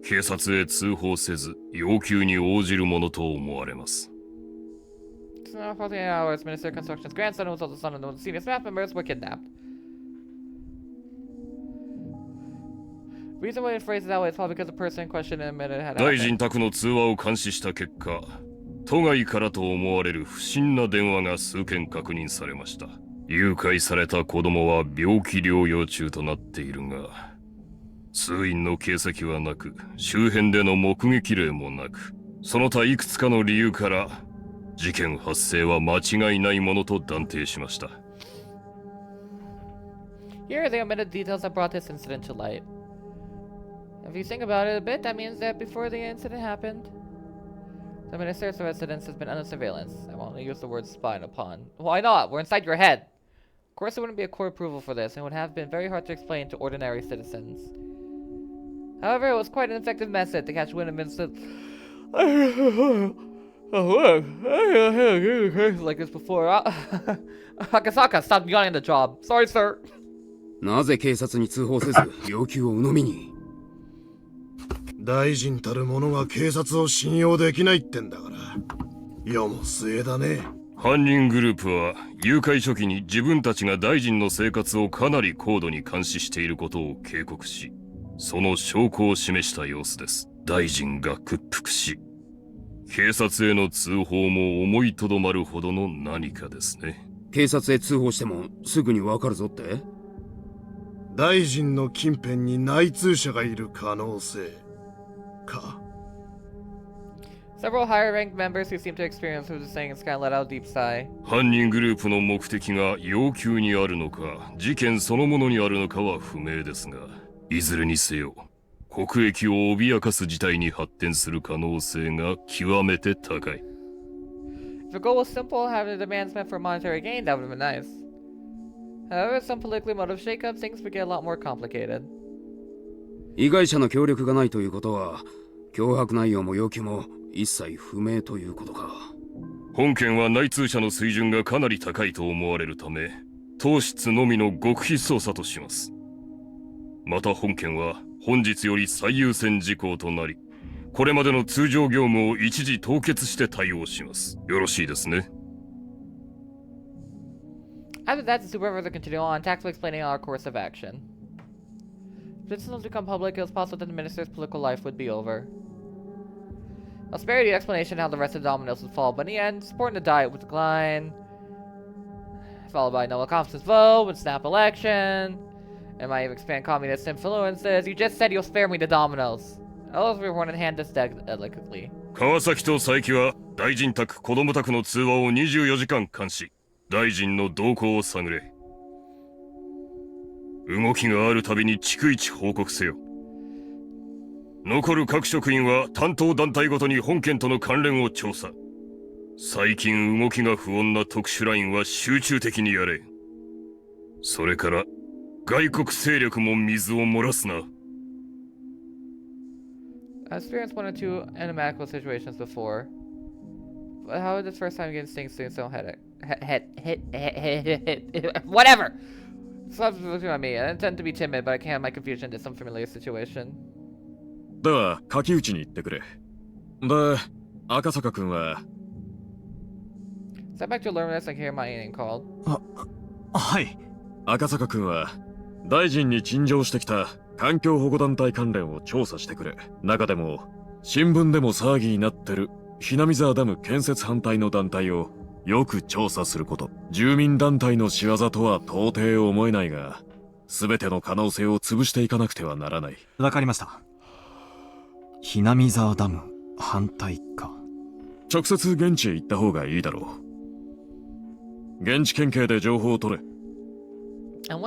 警察へ通報せず要求に応じるものと思われます。Now, 48 hours, Minister of Construction's grandson, who was also the son of one of the senior staff members, were kidnapped. The reason why it phrases that way is probably because the person in question admitted it had happened. 大臣宅の通話を監視した結果、都外からと思われる不審な電話が数件確認されました。誘拐された子供は病気療養中となっているが、通院の形跡はなく、周辺での目撃例もなく、その他いくつかの理由から、事件発生は間違いないものと断定しました。Here are the omitted details that brought this incident to light. If you think about it a bit, that means that before the incident happened, the Minister's residence has been under surveillance. I won't use the word spied upon. Why not? We're inside your head. Of course, there wouldn't be a court approval for this, and it would have been very hard to explain to ordinary citizens. However, it was quite an effective method to catch wind of instant. Like this before. Akasaka, stop yawning the job. Sorry, sir. なぜ警察に通報せず要求を鵜呑みに？大臣たる者が警察を信用できないってんだから世も末だね。犯人グループは誘拐初期に自分たちが大臣の生活をかなり高度に監視していることを警告し、その証拠を示した様子です。大臣が屈服し、警察への通報も思いとどまるほどの何かですね。警察へ通報してもすぐにわかるぞって？大臣の近辺に内通者がいる可能性か。Several higher-ranked members who seem to experience what he was saying and kind of let out a deep sigh. 犯人グループの目的が要求にあるのか、事件そのものにあるのかは不明ですが、いずれにせよ、国益を脅かす事態に発展する可能性が極めて高い。If the goal was simple, having the demands meant for monetary gain, that would have been nice. However, some politically motivated shakeups, things would get a lot more complicated. 被害者の協力がないということは、脅迫内容も要求も一切不明ということか。本件は内通者の水準がかなり高いと思われるため、当室のみの極秘捜査とします。また本件は本日より最優先事項となり、これまでの通常業務を一時凍結して対応します。よろしいですね。After that, the supervisor continued on, tactfully explaining our course of action. If this was to become public, it was possible that the minister's political life would be over. I'll spare you the explanation how the rest of the dominoes would fall, but in the end, supporting the diet would decline, followed by no confidence vote, would snap election, and might even expand communist influences. You just said you'll spare me the dominoes. Those we want to hand this delicately. 川崎と佐伯は大臣宅子供宅の通話を24時間監視。大臣の動向を探れ。動きがあるたびに逐一報告せよ。残る各職員は担当団体ごとに本件との関連を調査。最近動きが不穏な特殊ラインは集中的にやれ。それから外国勢力も水を漏らすな。I experienced one or two animatical situations before, but how is this first time getting stings so headache? Whatever! Stop looking at me. I intend to be timid, but I can't have my confusion into some familiar situation. では、柿内に行ってくれ。で、赤坂君は... Step back to alertness and hear my name called. はい。赤坂君は、大臣に陳情してきた環境保護団体関連を調査してくれ。中でも、新聞でも騒ぎになってる、ひなみ沢ダム建設反対の団体を、よく調査すること。住民団体の仕業とは到底思えないが、すべての可能性を潰していかなくてはならない。わかりました。ひなみ沢ダム反対か。直接現地へ行った方がいいだろう。現地県警で情報を取れ。か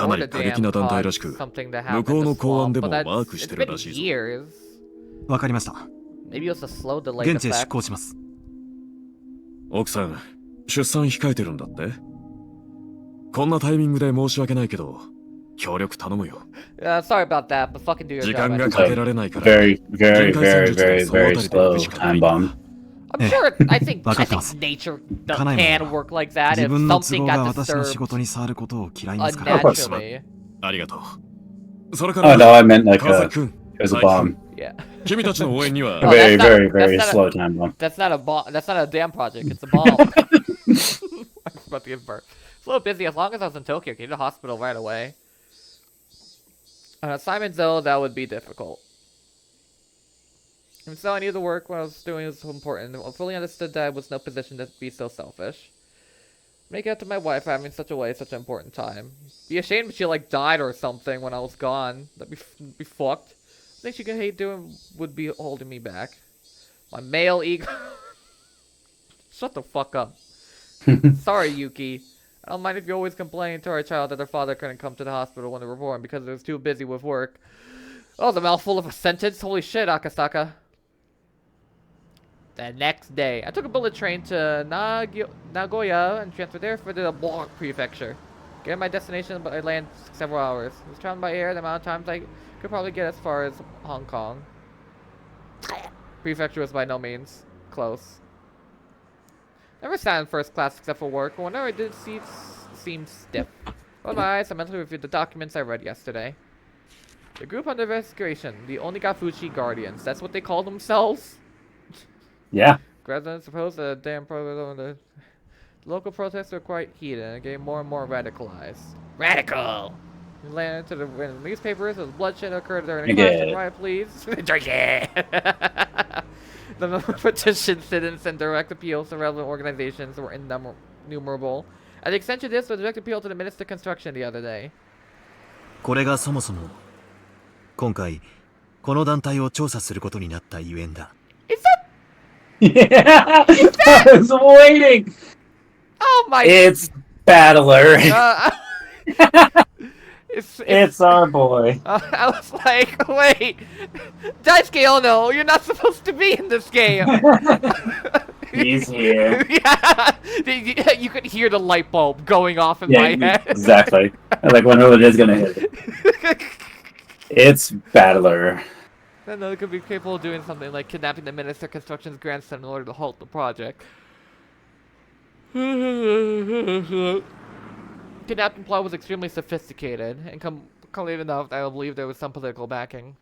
なり過激な団体らしく、向こうの公安でもマークしてるらしいぞ。わかりました。現地へ出向します。奥さん、出産控えてるんだって？こんなタイミングで申し訳ないけど、協力頼むよ。Sorry about that, but fucking do your job. 時間がかけられないから。Very slow time bomb. I'm sure, I think nature can work like that if something got disturbed unnaturally. ありがとう。それから、 Oh no, I meant like it was a bomb. Yeah. 君たちの応援には very slow time bomb. That's not a bomb. That's not a damn project. It's a bomb. I was about to give birth. It's a little busy. As long as I was in Tokyo, get to the hospital right away. On assignments though, that would be difficult. And so I knew the work what I was doing was so important. I fully understood that I was no position to be so selfish. Make it up to my wife having such a way, such an important time. Be ashamed if she like died or something when I was gone. That'd be fucked. The thing she could hate doing would be holding me back. My male ego. Shut the fuck up. Sorry, Yuki. I don't mind if you always complain to our child that their father couldn't come to the hospital when they were born because it was too busy with work. Oh, the mouthful of a sentence? Holy shit, Akasaka. The next day, I took a bullet train to Nagoya and transferred there for the Block Prefecture. Getting my destination, but I landed several hours. I was traveling by air, the amount of times I could probably get as far as Hong Kong. Prefecture was by no means close. Never sat in first class except for work, but whenever I did see, seemed stiff. With my eyes, I mentally reviewed the documents I read yesterday. The group under investigation, the Onigafushi Guardians, that's what they call themselves? Yeah. Residents suppose the damn program, the local protests were quite heated and getting more and more radicalized. Radical! We landed to the newspapers as bloodshed occurred during a clash and riot, please. Drink it! The petition, sit-ins, and direct appeals to relevant organizations were innumerable. As the extension of this was a direct appeal to the Minister of Construction the other day. これがそもそも今回この団体を調査することになったゆえんだ。Yeah, I was waiting. Oh my! It's Battler. It's our boy. I was like, wait, Daisuke Ono, you're not supposed to be in this game. He's here. Yeah, you could hear the light bulb going off in my head. Exactly. Like when it is gonna hit. It's Battler. Then they could be capable of doing something like kidnapping the Minister Construction's grandson in order to halt the project. Kidnapping plot was extremely sophisticated and complete enough that I believe there was some political backing.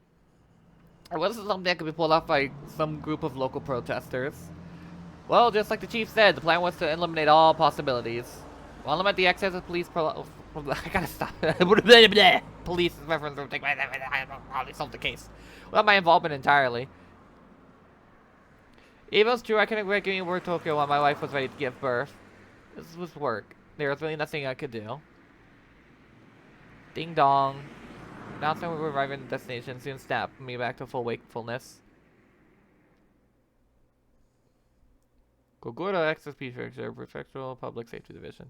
Or was it something that could be pulled off by some group of local protesters? Well, just like the chief said, the plan was to eliminate all possibilities. While I'm at the excess of police I gotta stop. Police reference will take my probably solve the case. Without my involvement entirely. Even though it's true I couldn't regularly work Tokyo while my wife was ready to give birth. This was work. There was really nothing I could do. Ding dong. Announcement we were arriving at the destination soon snapped me back to full wakefulness. Gogoro Access Prefecture, Prefectural Public Safety Division.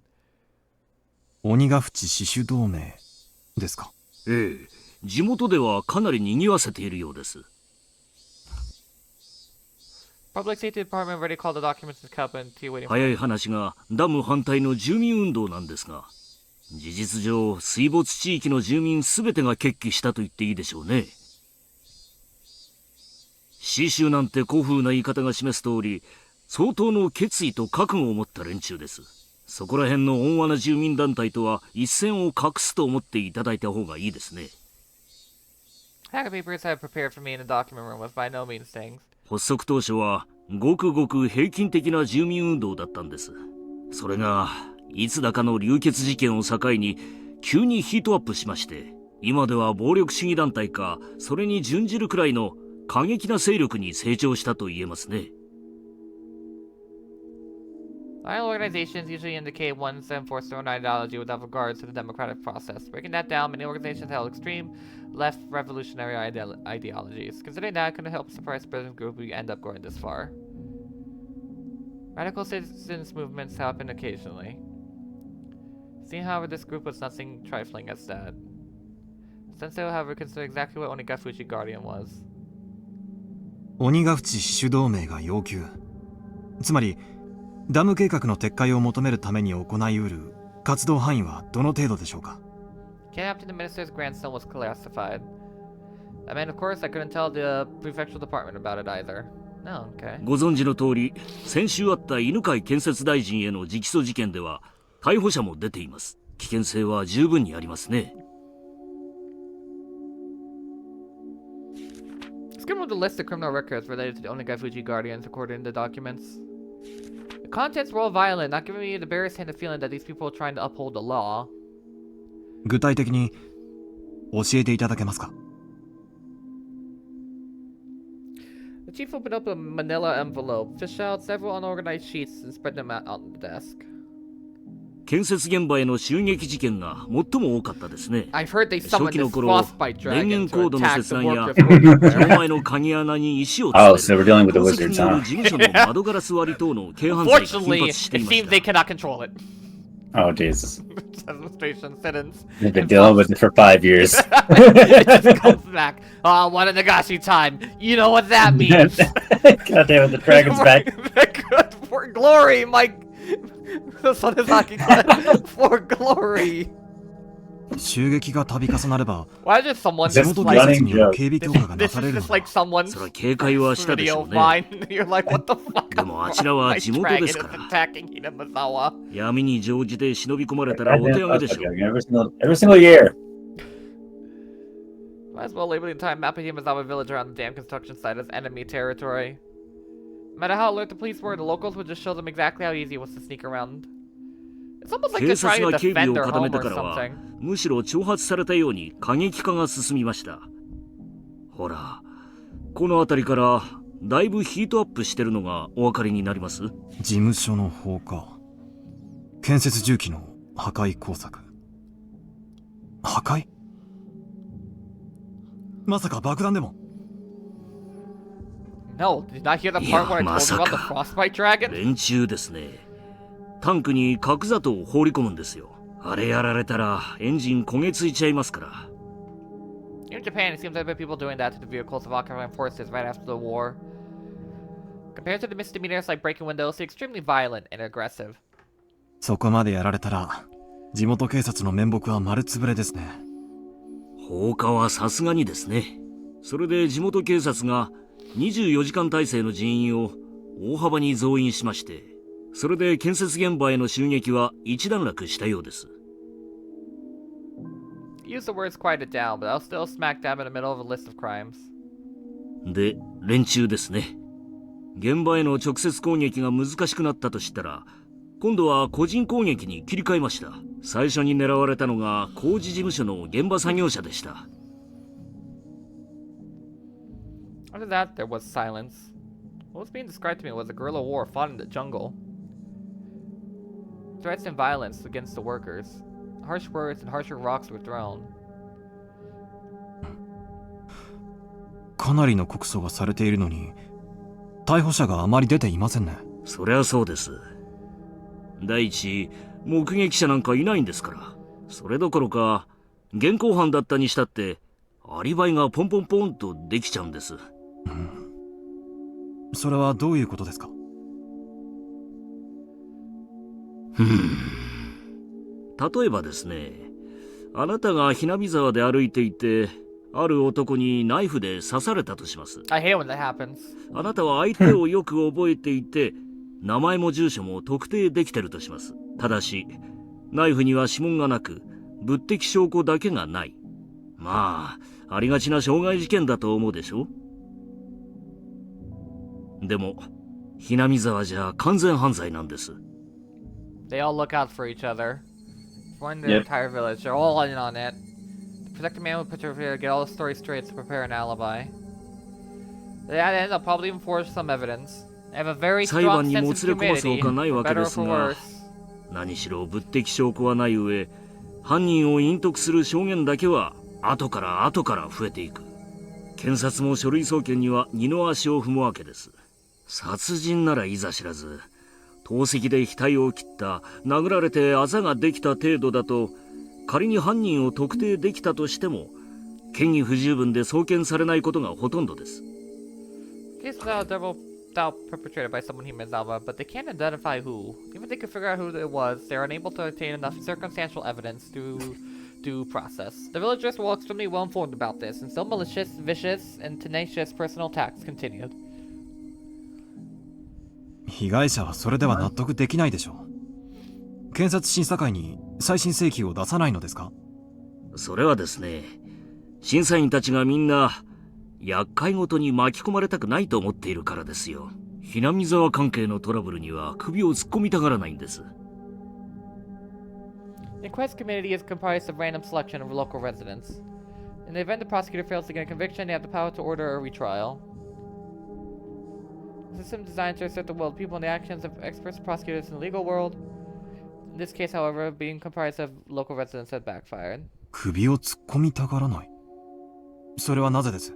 鬼ヶ淵死守同盟ですか？ええ、地元ではかなり賑わせているようです。Public Safety Department already called the documents to Kappa and T waiting for. 早い話がダム反対の住民運動なんですが、事実上水没地域の住民すべてが決起したと言っていいでしょうね。死守なんて古風な言い方が示す通り、相当の決意と覚悟を持った連中です。そこら辺の温和な住民団体とは一線を画すと思っていただいた方がいいですね。Hacker papers I have prepared for me in the document room was by no means things. 発足当初はごくごく平均的な住民運動だったんです。それがいつだかの流血事件を境に急にヒートアップしまして、今では暴力主義団体かそれに準じるくらいの過激な勢力に成長したと言えますね。Violent organizations usually indicate ones that enforce their own ideology without regards to the democratic process. Breaking that down, many organizations held extreme left revolutionary ideologies. Considering that couldn't help surprise present group we end up going this far. Radical citizens movements happen occasionally. Seeing, however, this group was nothing trifling as that. Sensei, however, considered exactly what Onigafuchi Guardian was. 鬼ヶ淵死守同盟が要求。つまりダム計画の撤回を求めるために行いうる活動範囲はどの程度でしょうか？ Kidnapping the minister's grandson was classified. I mean, of course, I couldn't tell the prefectural department about it either. No, okay. ご存知の通り、先週あった犬飼建設大臣への直訴事件では逮捕者も出ています。危険性は十分にありますね。Skim of the list of criminal records related to the Onigafuchi Guardians according to the documents. The contents were all violent, not giving me the barest hint of feeling that these people were trying to uphold the law. 具体的に教えていただけますか？ The chief opened up a manila envelope, fished out several unorganized sheets, and spread them out on the desk. 建設現場への襲撃事件が最も多かったですね。 I've heard they 初 summoned 期 this の頃、 frostbite 電 dragon 源コ to ードの attack 切 the 断や workers working その there. 前の鍵穴に石を Oh, 詰 so め we're dealing with る the 宝石 wizards, による huh? 事務所の窓ガラス割り等の軽犯罪が頻 Fortunately, 発してい it まし seems they た。 cannot control it. Oh, Jesus. Administration sit-ins. We've been dealing with it for 5 years. It just comes back. Oh, what a Nagashi time. You know what that means. God damn it, the dragon's back. Good for glory, my... Sonizaki for glory. 襲撃が度重なれば Why is it someone 地 just 元 like... 警察による警備強化がな This され is る just の like だ。 someone... それは警戒はしたでしょう video ね。 fine. You're like, what the fuck? でもあちらは地元ですから。 attacking Hinamazawa. 闇に乗じて忍び込まれたらお手上げでしょう。 Every single year. Might as well label the entire map of Himazawa village around the dam construction site as enemy territory. No matter how alert the police were, the locals would just show them exactly how easy it was to sneak around. It's almost like 警 they're 察 trying to が警備 defend を their 固め home て or からは something. むしろ挑発されたように過激化が進みました。ほら、この辺りからだいぶヒートアップしてるのがお分かりになります？事務所の放火、建設重機の破壊工作。破壊？まさか爆弾でも？ No, did you not hear the い part や、 where I ま told さ you about the か frostbite dragon? 連中ですね。タンクに角砂糖を放り込むんですよ。あれやられたらエンジン焦げついちゃいますから。Here in Japan, it seems there have been people doing that to the vehicles of occupying forces right after the war. Compared to the misdemeanors like breaking windows, they're extremely violent and aggressive. そこまでやられたら地元警察の面目は丸つぶれですね。放火はさすがにですね。それで地元警察が24時間体制の人員を大幅に増員しまして、それで建設現場への襲撃は一段落したようです。Use the words quieted down, but I'll still smack dab in the middle of a list of crimes. で、連中ですね。現場への直接攻撃が難しくなったとしたら、今度は個人攻撃に切り替えました。最初に狙われたのが工事事務所の現場作業者でした。After that, there was silence. What was being described to me was a guerrilla war fought in the jungle. Threats and violence against the workers. Harsh words and harsher rocks were thrown. かなりの告訴がされているのに、逮捕者があまり出ていませんね。そりゃそうです。第一、目撃者なんかいないんですから。それどころか、現行犯だったにしたって、アリバイがポンポンポンとできちゃうんです。それはどういうことですか？例えばですね、あなたがひなみ沢で歩いていて、ある男にナイフで刺されたとします。I hate when that happens. あなたは相手をよく覚えていて、名前も住所も特定できてるとします。ただし、ナイフには指紋がなく、物的証拠だけがない。まあ、ありがちな傷害事件だと思うでしょ？でも、ひなみ沢じゃ完全犯罪なんです。They all look out for each other. One the entire village. They're all in on it. To protect the man with picture to get all the story straight to prepare an alibi. At the end, they'll probably even forge some evidence. They have a very 裁 strong 判に sense も of つれ込ますほ humility, かないわ for け better で or す for が、 worse. 何しろ物的証拠はない上、犯人を隠匿する証言だけは後から増えていく。検察も書類送検には二の足を踏むわけです。殺人ならいざ知らず、投石で額を切った、殴られてあざができた程度だと、仮に犯人を特定できたとしても、嫌疑不十分で送検されないことがほとんどです。Case without a double doubt perpetrated by someone Himazawa, but they can't identify who. Even if they could figure out who it was, they're unable to obtain enough circumstantial evidence to due process. The villagers were extremely well informed about this, and still malicious, vicious, and tenacious personal attacks continued. 被害者はそれでは納得できないでしょう。検察審査会に再審請求を出さないのですか？それはですね、審査員たちがみんな厄介ごとに巻き込まれたくないと思っているからですよ。ひなみ沢関係のトラブルには首を突っ込みたがらないんです。The inquest committee is comprised of random selection of local residents. In the event the prosecutor fails to get a conviction, they have the power to order a retrial. The system designed to assert the will of people in the actions of experts and prosecutors in the legal world. In this case, however, being comprised of local residents had backfired. 首を突っ込みたがらない。それはなぜです？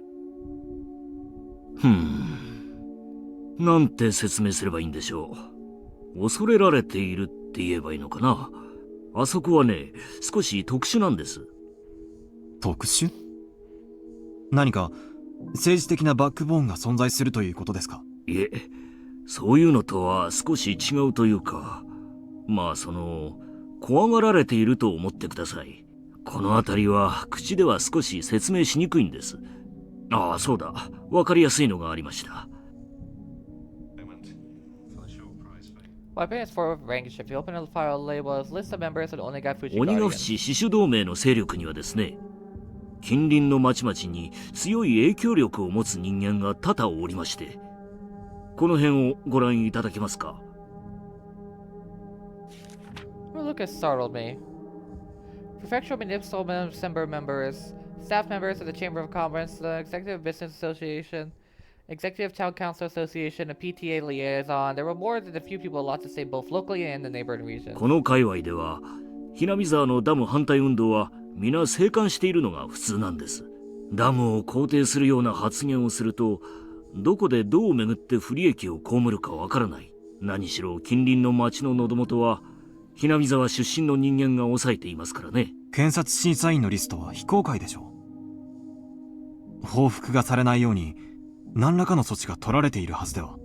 なんて説明すればいいんでしょう。恐れられているって言えばいいのかな。あそこはね、少し特殊なんです。特殊？何か政治的なバックボーンが存在するということですか？いえ、そういうのとは少し違うというか、まあ怖がられていると思ってください。この辺りは口では少し説明しにくいんです。ああ、そうだ。わかりやすいのがありました。While paying for rank, if you open a file label as list of members of the Onigafuchi 鬼ヶ Guardians. 淵死守同盟の勢力にはですね、近隣の町々に強い影響力を持つ人間が多々おりまして、この辺をご覧いただけますか。Well, Lucas startled me. Prefectural municipal member members, staff members of the Chamber of Commerce, the Executive Business Association, Executive Town Council Association, a PTA liaison. There were more than a few people allowed to say both locally and in the neighboring regions. この界隈では、ひなみ沢のダム反対運動は皆静観しているのが普通なんです。ダムを肯定するような発言をすると、どこでどう巡って不利益を被るかわからない。何しろ近隣の町の喉元は、ひなみ沢出身の人間が抑えていますからね。検察審査員のリストは非公開でしょう。報復がされないように何らかの措置が取られているはずでは。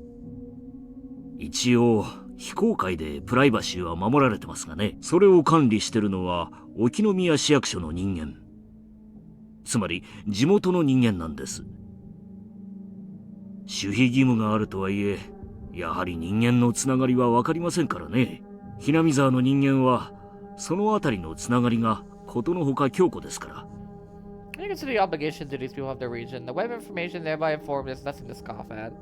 一応非公開でプライバシーは守られてますがね。それを管理してるのは沖宮市役所の人間、つまり地元の人間なんです。守秘義務があるとはいえ、やはり人間のつながりは分かりませんからね。ひなみ沢の人間はそのあたりのつながりがことのほか強固ですから。I consider the obligation to these people of their region. The web information thereby informed is nothing to scoff at.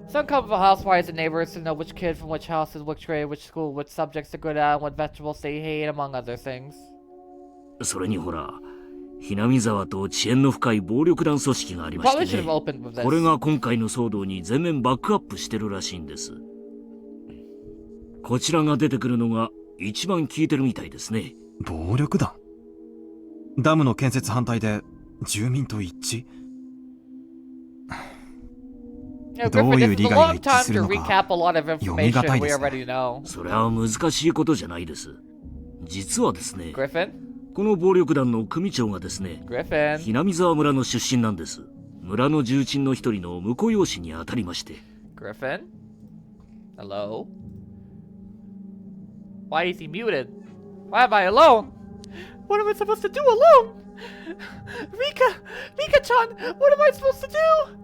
Some come from housewives and neighbors to know which kid from which house is which grade, which school, which subjects are good at, and what vegetables they hate, among other things. それにほら、ひなみ沢と遅延の深い暴力団組織がありましてね。これが今回の騒動に全面バックアップしてるらしいんです。こちらが出てくるのが一番効いてるみたいですね。暴力団？ダムの建設反対で住民と一致？どういう利害が一致するのか読みがたいですね。それは難しいことじゃないです。実はですね、Griphen? この暴力団の組長がですね、ひなみ沢村の出身なんです。村の重鎮の一人の婿養子にあたりまして。Griphen? Hello? Why is he muted? Why am I alone? What am I supposed to do alone? Rika-chan, what am I supposed to do?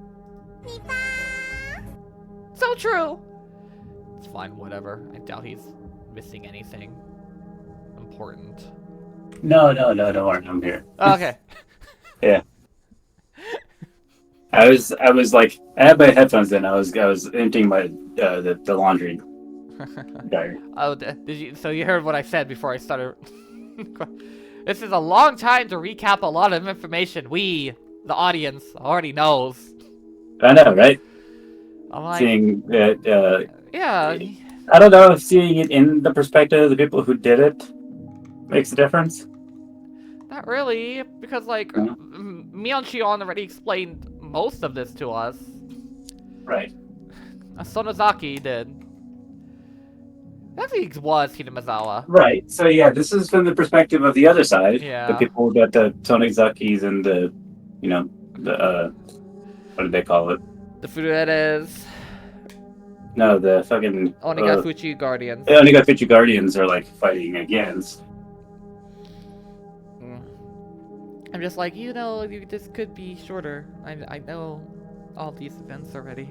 So true. It's fine, whatever. I doubt he's missing anything important. No, don't worry, I'm here. Okay. Yeah. I was like, I had my headphones in. I was emptying my the laundry dryer. Oh, did you? So you heard what I said before I started. This is a long time to recap a lot of information. We, the audience, already knows. I know, right? I'm like, seeing it. Yeah. I don't know if seeing it in the perspective of the people who did it makes a difference. Not really, because like Mion-Shion already explained most of this to us. Right. Sonozaki did. Actually, was Hinamizawa. Right. So yeah, this is from the perspective of the other side. Yeah. The people that the Sonozakis and the, the what did they call it? The Furuedes. No, the fucking Onigafuchi Guardians. The Onigafuchi Guardians are like fighting against. I'm just like, this could be shorter. I know all these events already.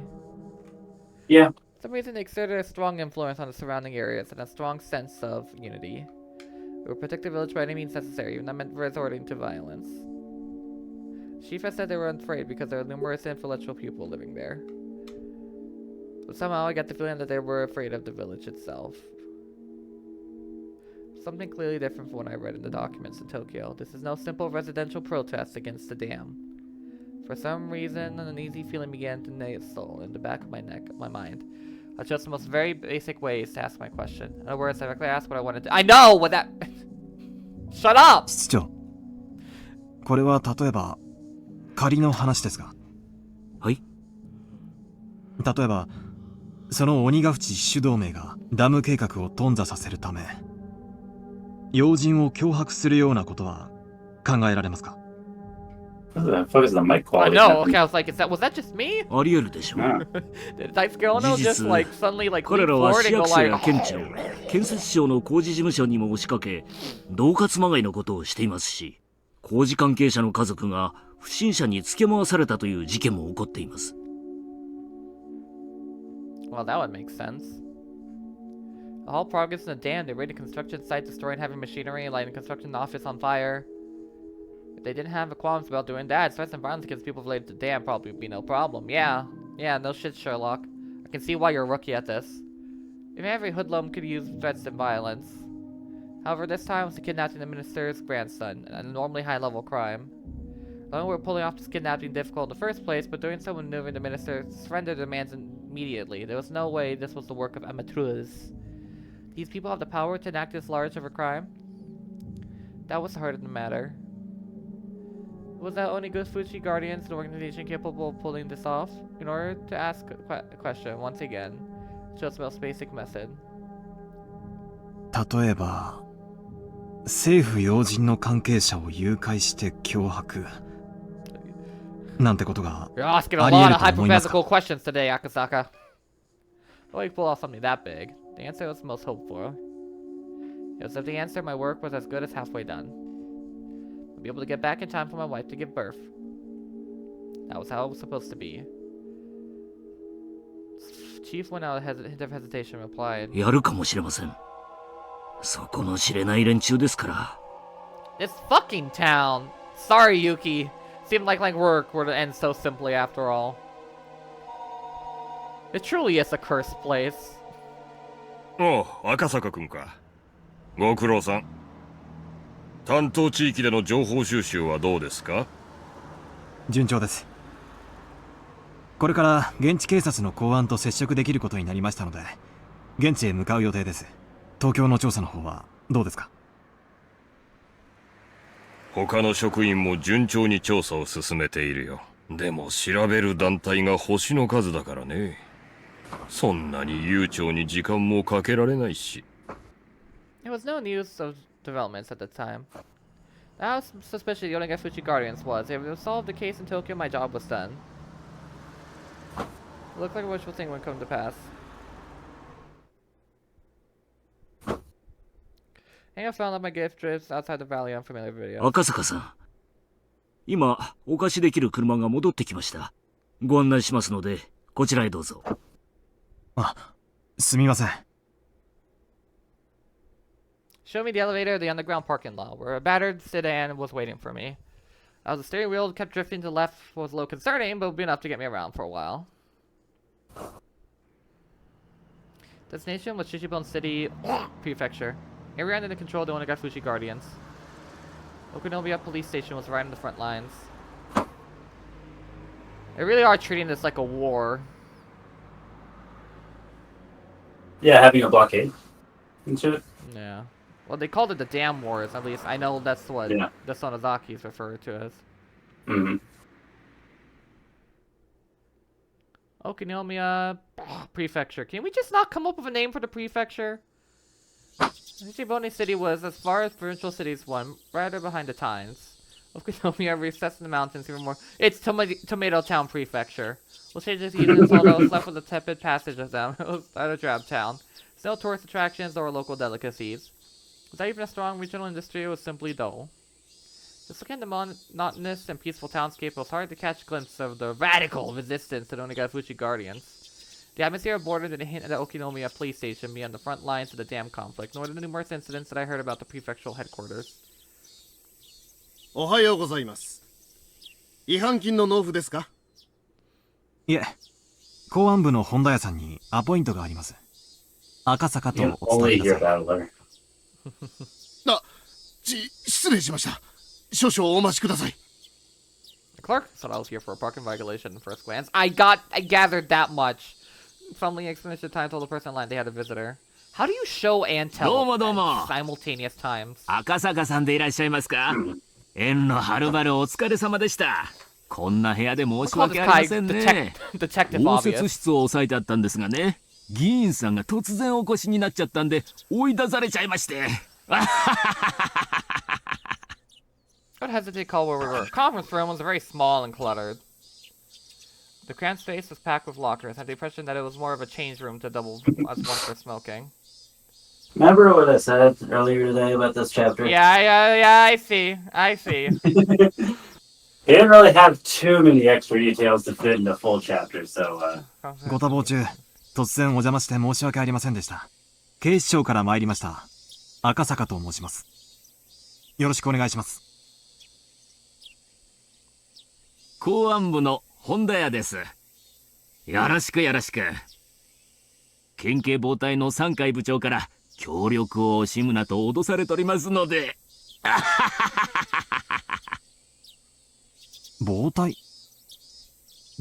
Yeah. For some reason, they exerted a strong influence on the surrounding areas and a strong sense of unity. We will protect the village by any means necessary, not meant resorting to violence. Shifa said they were afraid because there are numerous influential people living there. But somehow I got the feeling that they were afraid of the village itself. Something clearly different from what I read in the documents in Tokyo. This is no simple residential protest against the dam. For some reason, an uneasy feeling began to nestle in the back of my mind. I chose the most very basic ways to ask my question. In other words, I directly asked what I wanted to— I know what that— Shut up! 室長、これは例えば仮の話ですが。はい。例えば、その鬼ヶ淵主導名がダム計画を頓挫させるため、要人を脅迫するようなことは考えられますか？ Focus on the mic I quality. know. Okay, I was like, was that just me? あり得るでしょう。Did Daisuke just like suddenly like leap 彼らは forward 市 and go 役所 like, や県庁、建設省の工事事務所にも押しかけ、恫喝まがいのことをしていますし、工事関係者の家族が不審者につけ回されたという事件も起こっています。Well, that would make sense. The whole progress in the dam, they raided construction site, destroying heavy machinery, lighting the construction office on fire. If they didn't have qualms about doing that, threats and violence against people related to the dam probably would be no problem. Yeah, no shit, Sherlock. I can see why you're a rookie at this. Even every hoodlum could use threats and violence. However, this time was the kidnapping the minister's grandson, an abnormally high-level crime. Not only were pulling off this kidnapping difficult in the first place, but doing so when maneuvering the minister surrendered demands immediately. There was no way this was the work of amateurs. These people have the power to enact this large of a crime? That was the heart of the matter. Was that Onigafuchi Guardians, an organization capable of pulling this off? In order to ask a question, once again, chose the most basic method. 例えば、政府要人の関係者を誘拐して脅迫。なんてことが You're asking あ a り lot 得 of ると思いますか？ hypothetical questions today, Akasaka. How do you pull off something that big? The answer was most hopeful. It was if the answer, my work was as good as halfway done. I'd be able to get back in time for my wife to give birth. That was how it was supposed to be. Chief went out a hint of hesitation and replied. やるかもしれません。そこの知れない連中ですから。This fucking town. Sorry, Yuki. Seemed like work were to end so simply after all. It truly is a cursed place. おう、赤坂くんか。ご苦労さん。担当地域での情報収集はどうですか？順調です。これから現地警察の公安と接触できることになりましたので、現地へ向かう予定です。東京の調査の方はどうですか？他の職員も順調に調査を進めているよ。でも調べる団体が星の数だからね。そんなに悠長に時間もかけられないし。There was no news of developments at the time. How suspicious the Onagafuchi Guardians was. If they solved the case in Tokyo, my job was done. It looked like a wishful thing would come to pass. I think I found out my gift drifts outside the valley on familiar video. 赤坂さん。今、お貸しできる車が戻ってきました。ご案内しますので、こちらへどうぞ。あ、すみません。Show me the elevator of the underground parking lot, where a battered sedan was waiting for me. As the steering wheel kept drifting to the left was a little concerning, but would be enough to get me around for a while. Destination was Shishibon City Prefecture. Area under the control of the Onagafushi Guardians. Okunomiya Police Station was right in the front lines. They really are treating this like a war. Yeah, having a blockade and shit. Yeah. Well, they called it the Dam Wars, at least. I know that's what the Sonozakis refer to as. Mm-hmm. Okunomiya Prefecture. Can we just not come up with a name for the prefecture? Shibone City was, as far as provincial cities went, rather behind the times. Okunomiya recessed in the mountains even more. It's Tomato Town Prefecture. We'll change the seasons, although it's left with a tepid passage of them. It was at a drab town. No tourist attractions or local delicacies. Without even a strong regional industry, it was simply dull. Just looking at the monotonous and peaceful townscape, it was hard to catch a glimpse of the radical resistance to the Onagafuchi Guardians. The atmosphere bordered in a hint of the Okunomiya police station being on the front lines of the dam conflict, nor the numerous incidents that I heard about the prefectural headquarters. おはようございます。違反金の納付ですか？いえ、公安部の本田屋さんにアポイントがあります。赤坂とお伝えください。あ、失礼しました。少々お待ちください。The clerk thought I was here for a parking violation at first glance. I gathered that much. Fumbling explanation time told the person in line they had a visitor. How do you show and tell どうもどうも。 simultaneous times? 赤坂さんでいらっしゃいますか？縁のはるばるお疲れ様でした。こんな部屋で申し訳ありませんね。応接室を押さえてあったんですがね。議員さんが突然お越しになっちゃったんで追い出されちゃいまして。Don't hesitate to call where we were. The conference room was very small and cluttered. The cramped space was packed with lockers. I had the impression that it was more of a change room to double as one for smoking. Remember what I said earlier today about this chapter? Yeah, I see. He didn't really have too many extra details to fit in a full chapter, so, ご多忙中、突然お邪魔して申し訳ありませんでした。警視庁から参りました。赤坂と申します。よろしくお願いします。公安部の本田屋です。よろしくよろしく。県警防隊の3階部長から協力を惜しむなと脅されておりますので。防隊？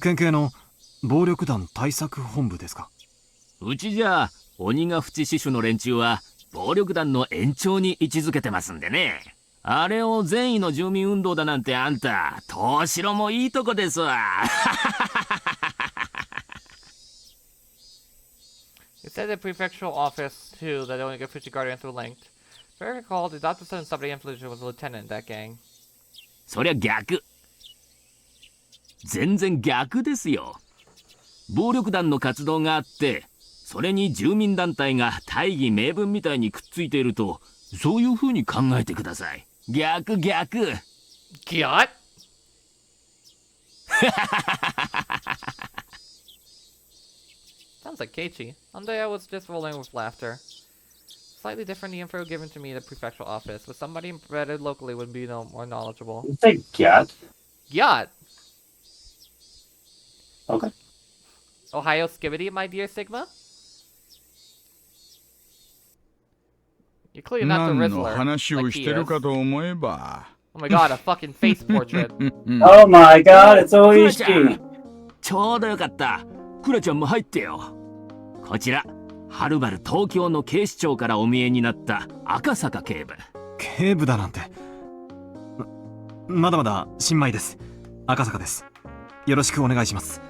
県警の暴力団対策本部ですか？うちじゃ鬼ヶ淵支所の連中は暴力団の延長に位置づけてますんでね。あれを善意の住民運動だなんてあんた、東城もいいとこですわ。It said the prefectural office to the Onagafuchi Guardians were linked. If I recall, the Dr. Son somebody influential was a lieutenant in that gang. そりゃ逆。全然逆ですよ。暴力団の活動があって、それに住民団体が大義名分みたいにくっついていると、そういう風に考えてください。逆。ギャッ Sounds like Keiichi. Andrea was just rolling with laughter. Slightly different the info given to me in the prefectural office, but somebody embedded locally would be more knowledgeable. You say Gyat? Yacht! Okay. Ohio Skibidi, my dear Sigma? You're clearly not the Rizzler. Like he is. Oh my god, a fucking face portrait. Oh my god, it's Oishi! ちょうどよかった。クラちゃんも入ってよ。こちら、はるばる東京の警視庁からお見えになった赤坂警部。警部だなんて。まだまだ新米です。赤坂です。よろしくお願いします。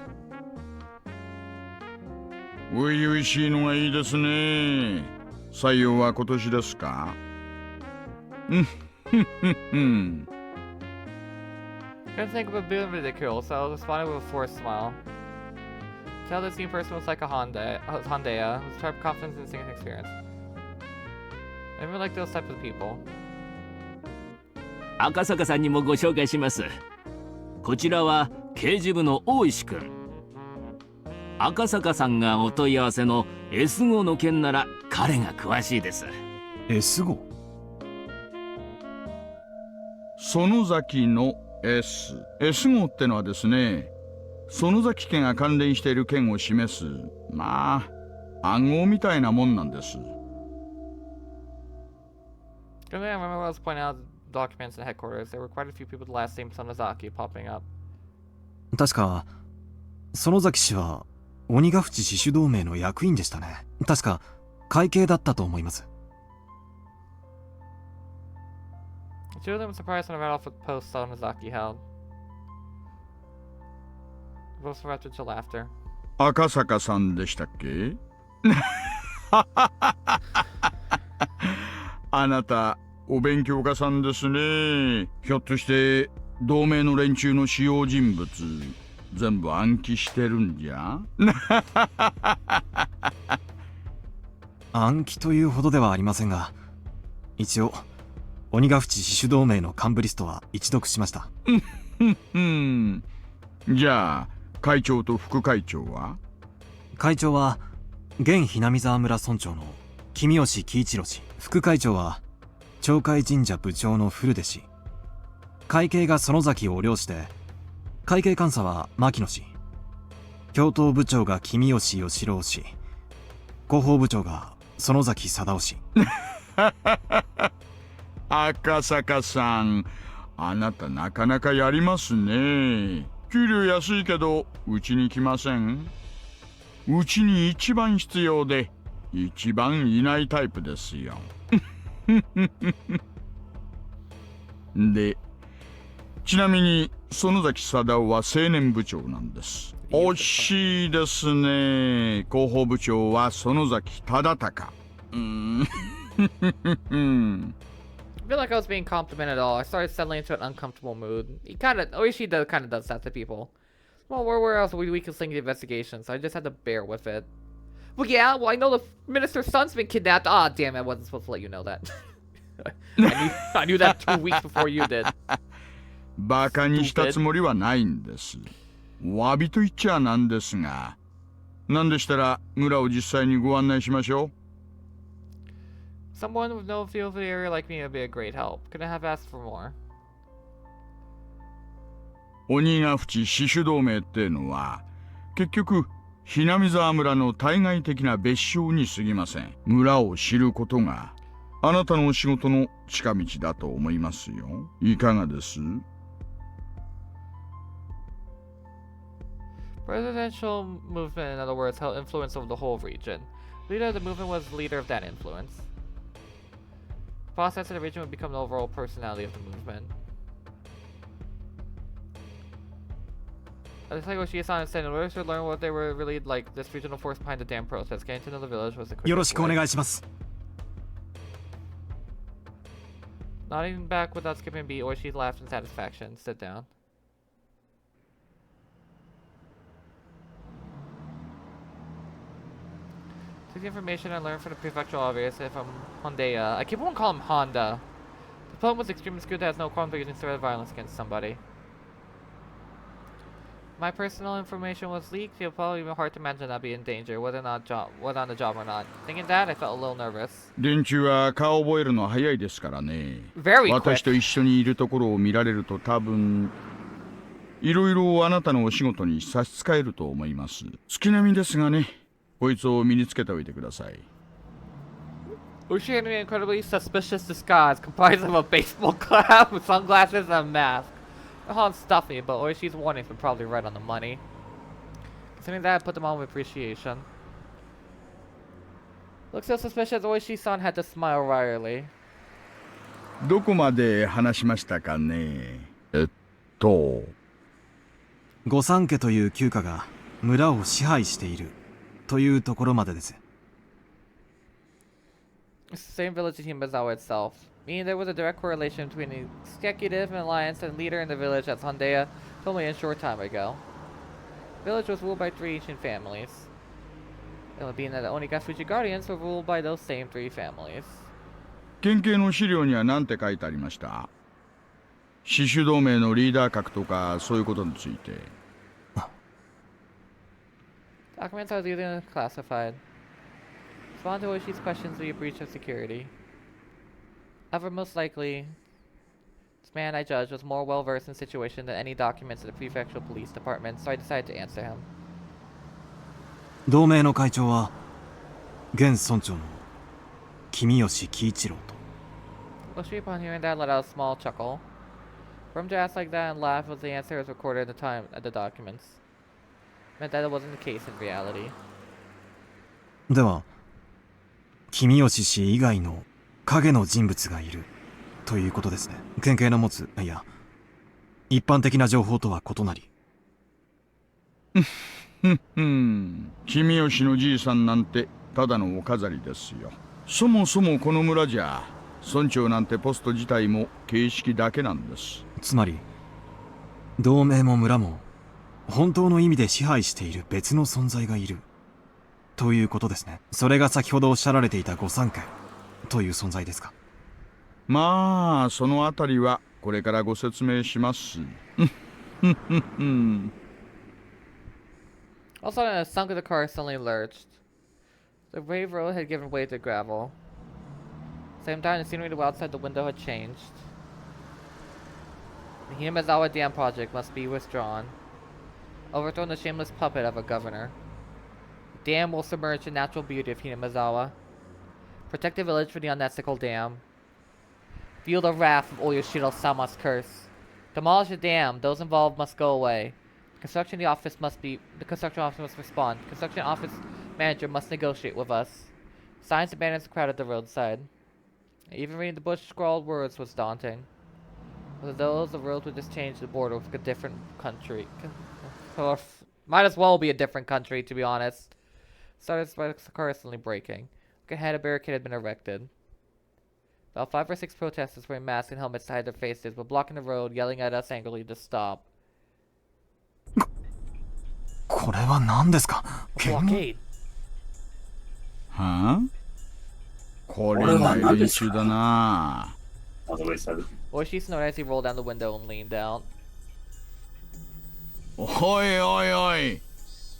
初々しいのがいいですね。採用は今年ですか？Couldn't think of a bit ridiculous, so I responded with a forced smile. Tell this new person was like a Hondea, with sharp confidence and singing experience. I really like those types of people. 赤坂さんにもご紹介します。こちらは刑事部の大石くん。赤坂さんがお問い合わせの S 号の件なら彼が詳しいです。S 号？園崎の S 号ってのはですね、園崎家が関連している件を示す、まあ暗号みたいなもんなんです。I remember I was pointing out documents in headquarters. There were quite a few people with the last name Sonozaki popping up. 確か園崎氏は鬼ヶ淵死守同盟の役員でしたね。確か会計だったと思います。The two of them were surprised when I read off the post Sonozaki held. Both erupted to laughter. 赤坂さんでしたっけ？あなたお勉強家さんですね。ひょっとして同盟の連中の主要人物全部暗記してるんじゃ？暗記というほどではありませんが、一応鬼ヶ淵死守同盟の幹部リストは一読しました。じゃあ会長と副会長は？会長は現ひなみ沢村村長の君吉喜一郎氏。副会長は町会神社部長の古出氏。会計が園崎を領して、会計監査は牧野氏。教頭部長が君吉義郎氏。広報部長が園崎貞夫氏。赤坂さん、あなたなかなかやりますね。給料安いけどうちに来ません？うちに一番必要で一番いないタイプですよ。で、ちなみに園崎貞夫は青年部長なんです。惜しいですね。広報部長は園崎忠孝。I feel like I was being complimented at all. I started settling into an uncomfortable mood. Oishi kind of does that to people. Well, where else we can sling the investigation, so I just had to bear with it. Well, yeah, well, I know the minister's son's been kidnapped. Ah, damn it, I wasn't supposed to let you know that. I knew that 2 weeks before you did. バカにしたつもりはないんです。お詫びと言っちゃなんですが、なんでしたら村を実際にご案内しましょう。Someone with no feel for the area like me would be a great help. Couldn't have asked for more. 鬼ヶ淵死守同盟ってのは結局ひなみ沢村の対外的な別称に過ぎません。村を知ることがあなたのお仕事の近道だと思いますよ。いかがです？ Presidential movement, in other words, held influence over the whole region. Leader of the movement was the leader of that influence. The process of the region would become the overall personality of the movement. I just like what she said. In order to learn what they were really like, this regional force behind the damn process, getting to know the village was the quickest way. よろしくお願いします。Nodding back without skipping a beat, Oishi laughed in satisfaction. Sit down. Took the information I learned from the prefectural office from Hondea. I keep on calling him Honda. The poem was extremely skilled that has no qualms using sort of violence against somebody. My personal information was leaked. It'll probably be hard to imagine I'd be in danger, whether on the job or not. Thinking that, I felt a little nervous. 連中は顔覚えるの早いですからね。 Very quick. 私と一緒にいるところを見られると多分いろいろあなたのお仕事に差し支えると思います。月並みですがね、こいつを身につけておいてください。Ushi had an incredibly suspicious disguise comprised of a baseball cap, sunglasses, and a mask. Oh, it's stuffy, but Oishi's warnings were probably right on the money. Considering that, I put them on with appreciation. Looks so suspicious, Oishi-san had to smile wryly. どこまで話しましたかね。御三家という旧家が村を支配しているというところまでです。It's the same village as Himazawa itself, meaning there was a direct correlation between the executive and alliance and leader in the village, as Hondeya told me a short time ago. The village was ruled by 3 ancient families. It would be that the Onigafuji guardians were ruled by those same 3 families. 県警の資料には何て書いてありました？死守同盟のリーダー格とかそういうことについて。Documents are either classified. Respond to Oishi's questions via breach of security. However, most likely, this man I judged was more well versed in the situation than any documents in the prefectural police department, so I decided to answer him. 同盟の会長は現村長の君吉喜一郎と。Oishi, upon hearing that, let out a small chuckle. For him to ask like that and laugh was the answer as recorded at the time at the documents. Meant that it wasn't the case in reality. では君吉氏以外の影の人物がいるということですね。県警の持つ、いや一般的な情報とは異なり。君吉のじいさんなんてただのお飾りですよ。そもそもこの村じゃ村長なんてポスト自体も形式だけなんです。つまり同盟も村も本当の意味で支配している別の存在がいるということですね。それが先ほどおっしゃられていた御三家という存在ですか。まあそのあたりはこれからご説明します。All of a sudden, a sunk of the car suddenly lurched. The paved road had given way to gravel. At the same time, the scenery outside the window had changed. The Himazawa Dam project must be withdrawn. Overthrown the shameless puppet of a governor. The dam will submerge the natural beauty of Himazawa. Protect the village from the unethical dam. Feel the wrath of Oyashiro-sama's curse. Demolish the dam. Those involved must go away. The construction office must respond. The construction office manager must negotiate with us. Signs and banners crowded the roadside. Even reading the bush-scrawled words was daunting. With those, the road would just change the border with a different country. Might as well be a different country, to be honest. Started by the car suddenly braking. Look ahead, a barricade had been erected. About 5 or 6 protesters wearing masks and helmets to hide their faces were blocking the road, yelling at us angrily to stop. これは何ですか。Blockade. はあ？これは練習だな。Oishi snorted as he rolled down the window and leaned out. おいおいおい、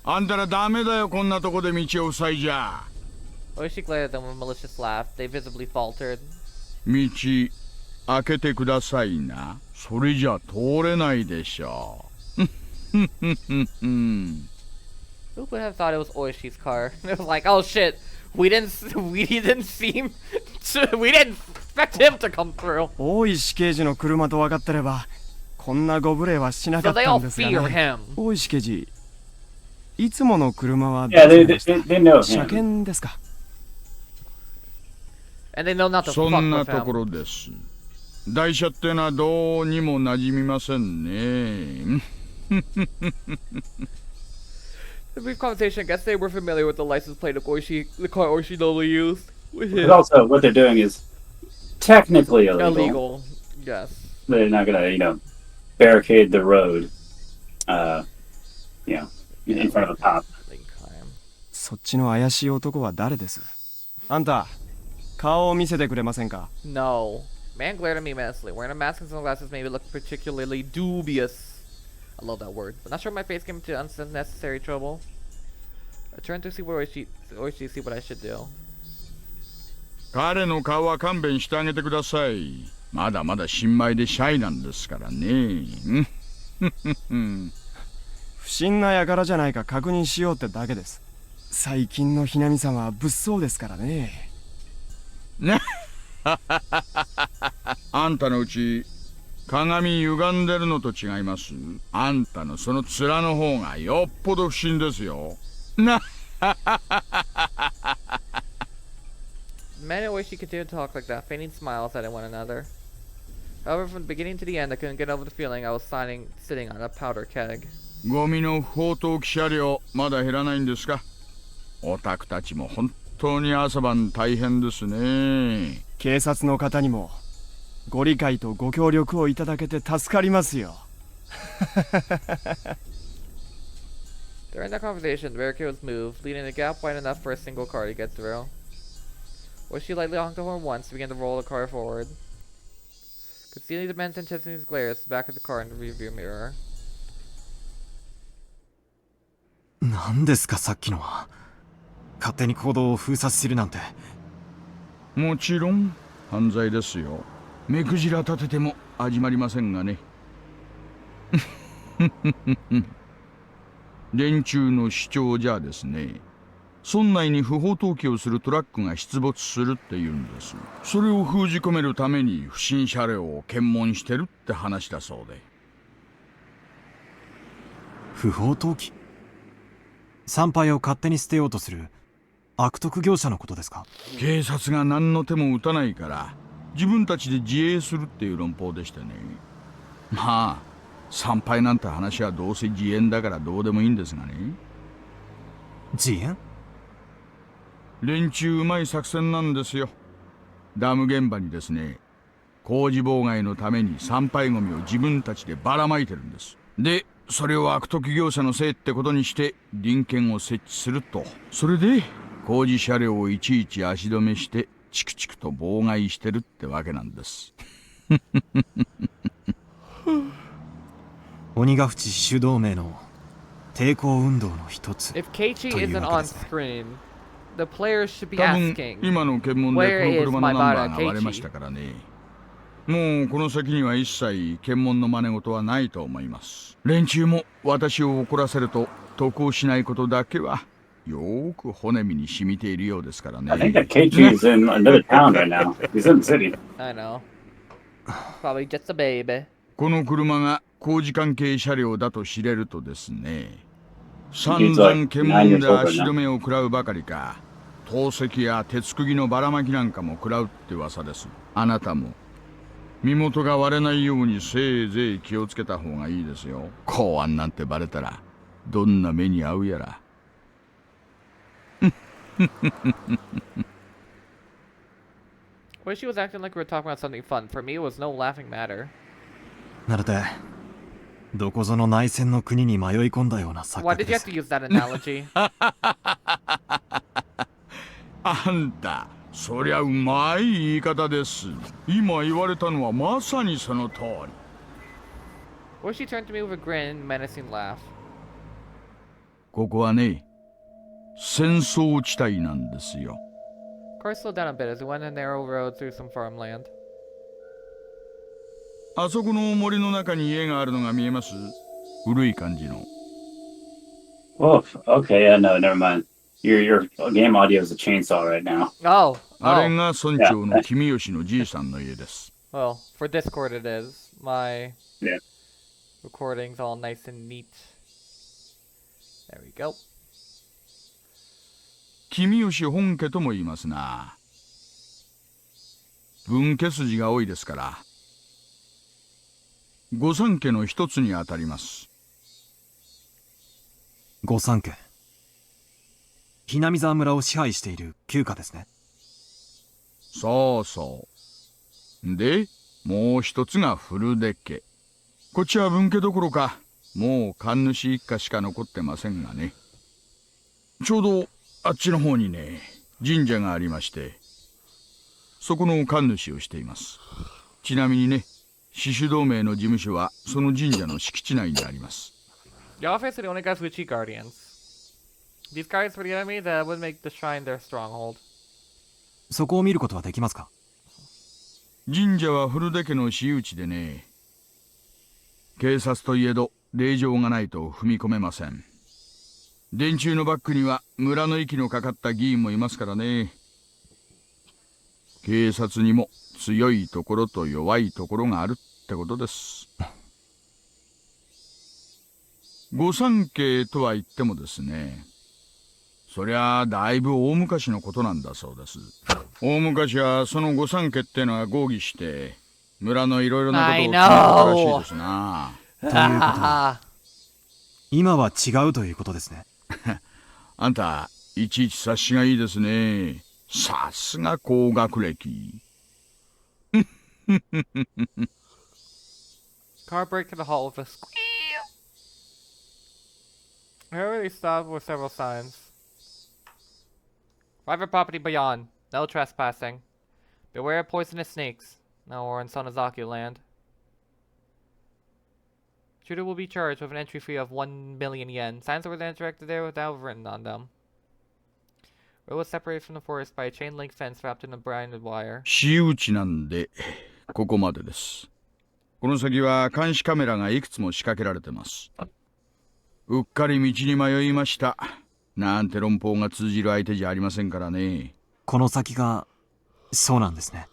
あんたらダメだよ、こんなとこで道を塞いじゃ。Oishi glared at them with a malicious laugh. They visibly faltered. 道開けてくださいな。それじゃ通れないでしょう。Who would have thought it was Oishi's car? It was like, oh shit, we didn't expect him to come through. 大石刑事の車と分かってればこんなご無礼はしなかったんですがね。大石刑事、いつもの車はどうでした？車検ですか？ And they know not to そ fuck んな with とこ him. ろです。台車ってのはどうにも馴染みませんね。The brief conversation, I guess they were familiar with the license plate of Oishi, the car Oishi normally used. But also, what they're doing is technically illegal. Illegal, yes. They're not gonna, barricade the road, in front of a cop. そっちの怪しい男は誰です？あんた、顔を見せてくれませんか？ No. Man glared at me menacingly. Wearing a mask and sunglasses made me look particularly dubious. I love that word. But not sure my face came into unnecessary trouble. I turned to see what Oishi see what I should do. 彼の顔は勘弁してあげてください。まだまだ新米でシャイなんですからね。不審な輩じゃないか確認しようってだけです。最近のひなみさんは物騒ですからね。ねあんたのうち鏡歪んでるのと違います。あんたのその面の方がよっぽど不審ですよ。なMen and Oishi continued to talk like that, feigning smiles at one another. However, from the beginning to the end, I couldn't get over the feeling I was sitting on a powder keg. ゴミの不法投棄車両まだ減らないんですか。オタクたちも本当に朝晩大変ですね。警察の方にもご理解とご協力をいただけて助かりますよ。During that conversation, the barricade was moved, leaving a gap wide enough for a single car to get through. Oishi lightly honked the horn once and began to roll the car forward. Concealing the men's anticipating glares, the back of the car in the rearview mirror. 何ですかさっきのは。勝手に行動を封殺するなんて。もちろん犯罪ですよ。目くじら立てても始まりませんがね。連中の主張じゃですね、村内に不法投棄をするトラックが出没するって言うんです。それを封じ込めるために不審車両を検問してるって話だそうで。不法投棄？参拝を勝手に捨てようとする悪徳業者のことですか？警察が何の手も打たないから自分たちで自衛するっていう論法でしてね。まあ参拝なんて話はどうせ自演だからどうでもいいんですがね。自演？連中うまい作戦なんですよ。ダム現場にですね、工事妨害のために参拝ゴミを自分たちでばらまいてるんです。でそれを悪徳業者のせいってことにして臨検を設置すると、それで工事車両をいちいち足止めしてチクチクと妨害してるってわけなんです。鬼ヶ淵死守同盟の抵抗運動の一つという If Keiichi わ isn't けで on すね。 screen, the players should be 多分 asking, 今の検問で Where この is 車 my のナンバ bada ーが割れました Keiichi? からね。もうこの先には一切検問の真似事はないと思います。連中も私を怒らせると得をしないことだけはよーく骨身に染みているようですからね。I think that Keiichi is in another town right now. He's in the city. I know. Probably just a baby. この車が工事関係車両だと知れるとですね、散々検問で足止めを食らうばかりか、投石や鉄釘のばらまきなんかも食らうって噂です。あなたも身元が割れないようにせいぜい気をつけた方がいいですよ。公安なんてバレたらどんな目に遭うやら。Wish she was acting like we were talking about something fun. For me, it was no laughing matter. なるでどこぞの内戦の国に迷い込んだような錯 Why 覚 did で you have す。 to use that analogy? あんた、そりゃうまい言い方です。今言われたのはまさにその通り。Wish she turned to me with a grin and menacing laugh. ここはね、戦争地帯なんですよ。Car slowed down a bit as we went a narrow road through some farmland. あそこの森の中に家があるのが見えます？古い感じの。Oh, okay, yeah, no, never mind. Your game audio is a chainsaw right now. Oh, あれが村長の君吉のじいさんの家です。Well, for Discord it is. My Yeah. recording's all nice and neat. There we go. 君吉本家とも言いますな。分家筋が多いですから。御三家の一つにあたります。御三家。ひなみ沢村を支配している旧家ですね。そうそう。で、もう一つが古出家。こっちは分家どころか、もう神主一家しか残ってませんがね。ちょうどあっちの方にね、神社がありまして、そこの神主をしています。ちなみにね、獅子同盟の事務所はその神社の敷地内にあります。 Y'all face the only guys with cheat guardians. These guys for the enemy that would make the shrine their stronghold. そこを見ることはできますか？神社は古出家の私有地でね。警察といえど令状がないと踏み込めません。電柱のバックには村の息のかかった議員もいますからね。警察にも強いところと弱いところがあるってことです。御三家とは言ってもですね、そりゃあだいぶ大昔のことなんだそうです。大昔はその御三家ってのは合議して村のいろいろなことを決めたらしいですな。ということは今は違うということですね。あんたいちいち察しがいいですね。さすが高学歴。Car brake to the halt with a squeal. However, they stopped with several signs. Private property beyond. No trespassing. Beware of poisonous snakes. Now we're in Sonozaki land. Shooter will be charged with an entry fee of 1 million yen. Signs were then directed there without written on them. Road was separated from the forest by a chain link fence wrapped in a branded wire. 私有地なんでここまでです。この先は監視カメラがいくつも仕掛けられてます。うっかり道に迷いましたなんて論法が通じる相手じゃありませんからね。この先がそうなんですね。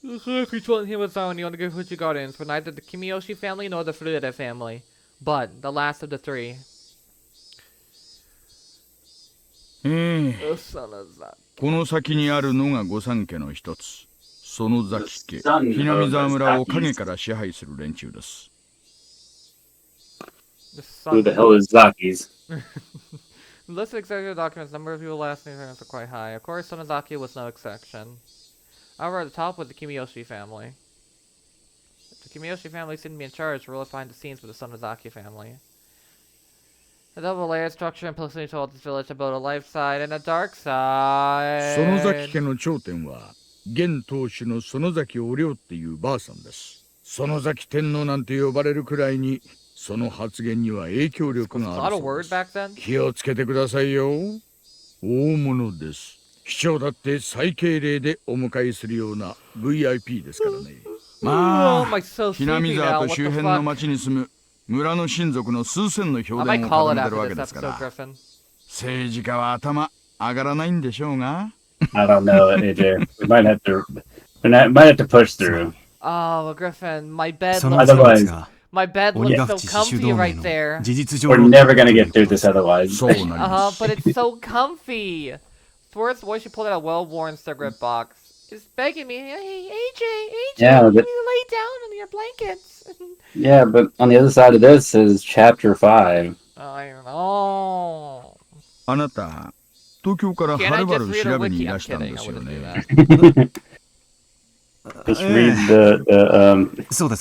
The clerk told him was only on the Griphen Gardens for neither the Kimiyoshi family nor the Furuta family, but the last of the three. この先にあるのが御三家の一つ、園崎家、ひなみ沢村を影から支配する連中です。Who the hell is Zaki's? The list of executive documents, number of people last names are quite high. Of course, Sonozaki was no exception. However, at the top was the Kimiyoshi family. The Kimiyoshi family seemed to be in charge, rulers behind the scenes with the Sonozaki family. The double layered structure implicitly told this village about a life side and a dark side. 園崎家の頂点は現当主の園崎お涼っていうばあさんです。園崎天皇なんて呼ばれるくらいにその発言には影響力があるそうです。気をつけてくださいよ。大物です。市長だって最敬礼でお迎えするような VIP ですからね。まあ、ひなみ沢と周辺の町に住む村の親族の数千の評伝を固めてるわけですから、政治家は頭上がらないんでしょうが。I don't know, AJ. We might have to push through. Oh, Griphen, my bed looks so comfy right there. We're never gonna get through this otherwise. But it's so comfy. Towards the boy, she pulled out a well-worn cigarette box. It's begging me, hey, AJ, yeah, but... you lay down on your blankets. Yeah, but on the other side of this is chapter 5. I know. あなた、東京からはるばる調べにいらしたんですよね。Just read the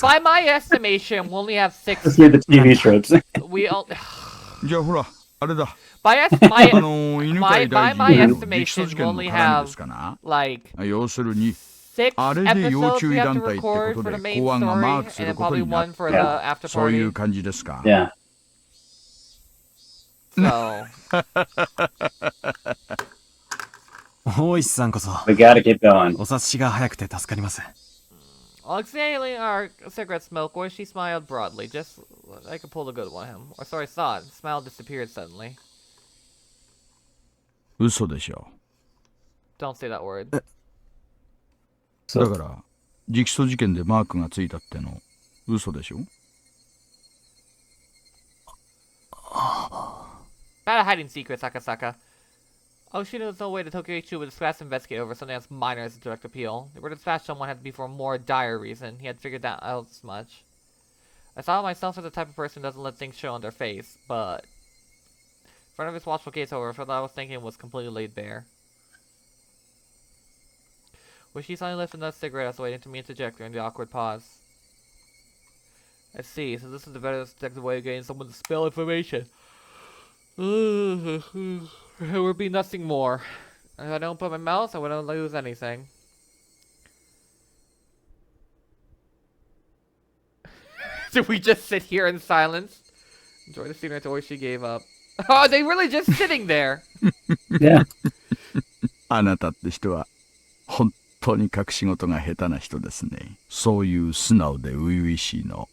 By my estimation, we only have 6. Just read the TV tropes. We all... じゃあほら、あれだ。By my estimation, we only have like 要するに 6あれで要 episodes 注 we 意 have 団 to 体ってこ record と for で the main 公安が story, マー and クする then こと probably にな one っ for the after そういう party. 感じですか。Yeah. So. 大石さんこそ We gotta keep going. お察しが早くて助かります。Exhaling our cigarette smoke, where she smiled broadly, just I could pull the good one. Or sorry, saw it. Smile disappeared suddenly. 嘘でしょ。 Don't say that word. だから、直訴事件でマークがついたっての、嘘でしょ。Bad at hiding secrets, Akasaka. Oh, she knows no way to Tokyo H2 would dispatch investigate over something as minor as a direct appeal. They were to dispatch someone had to be for a more dire reason. He had figured that out as much. I saw myself as the type of person who doesn't let things show on their face, but... In front of his watchful gaze, however, what I was thinking was completely laid bare. When she suddenly lifted another cigarette, I was waiting to me interject during the awkward pause. I see, so this is the better detective way of getting someone to spill information. There would be nothing more. If I don't put my mouth, I wouldn't lose anything. Did we just sit here in silence? Enjoy the scenery until she gave up. Oh, they really just sitting there. Yeah. あなたって人は本当に隠し事が下手な人ですね。そういう素直で初々しいの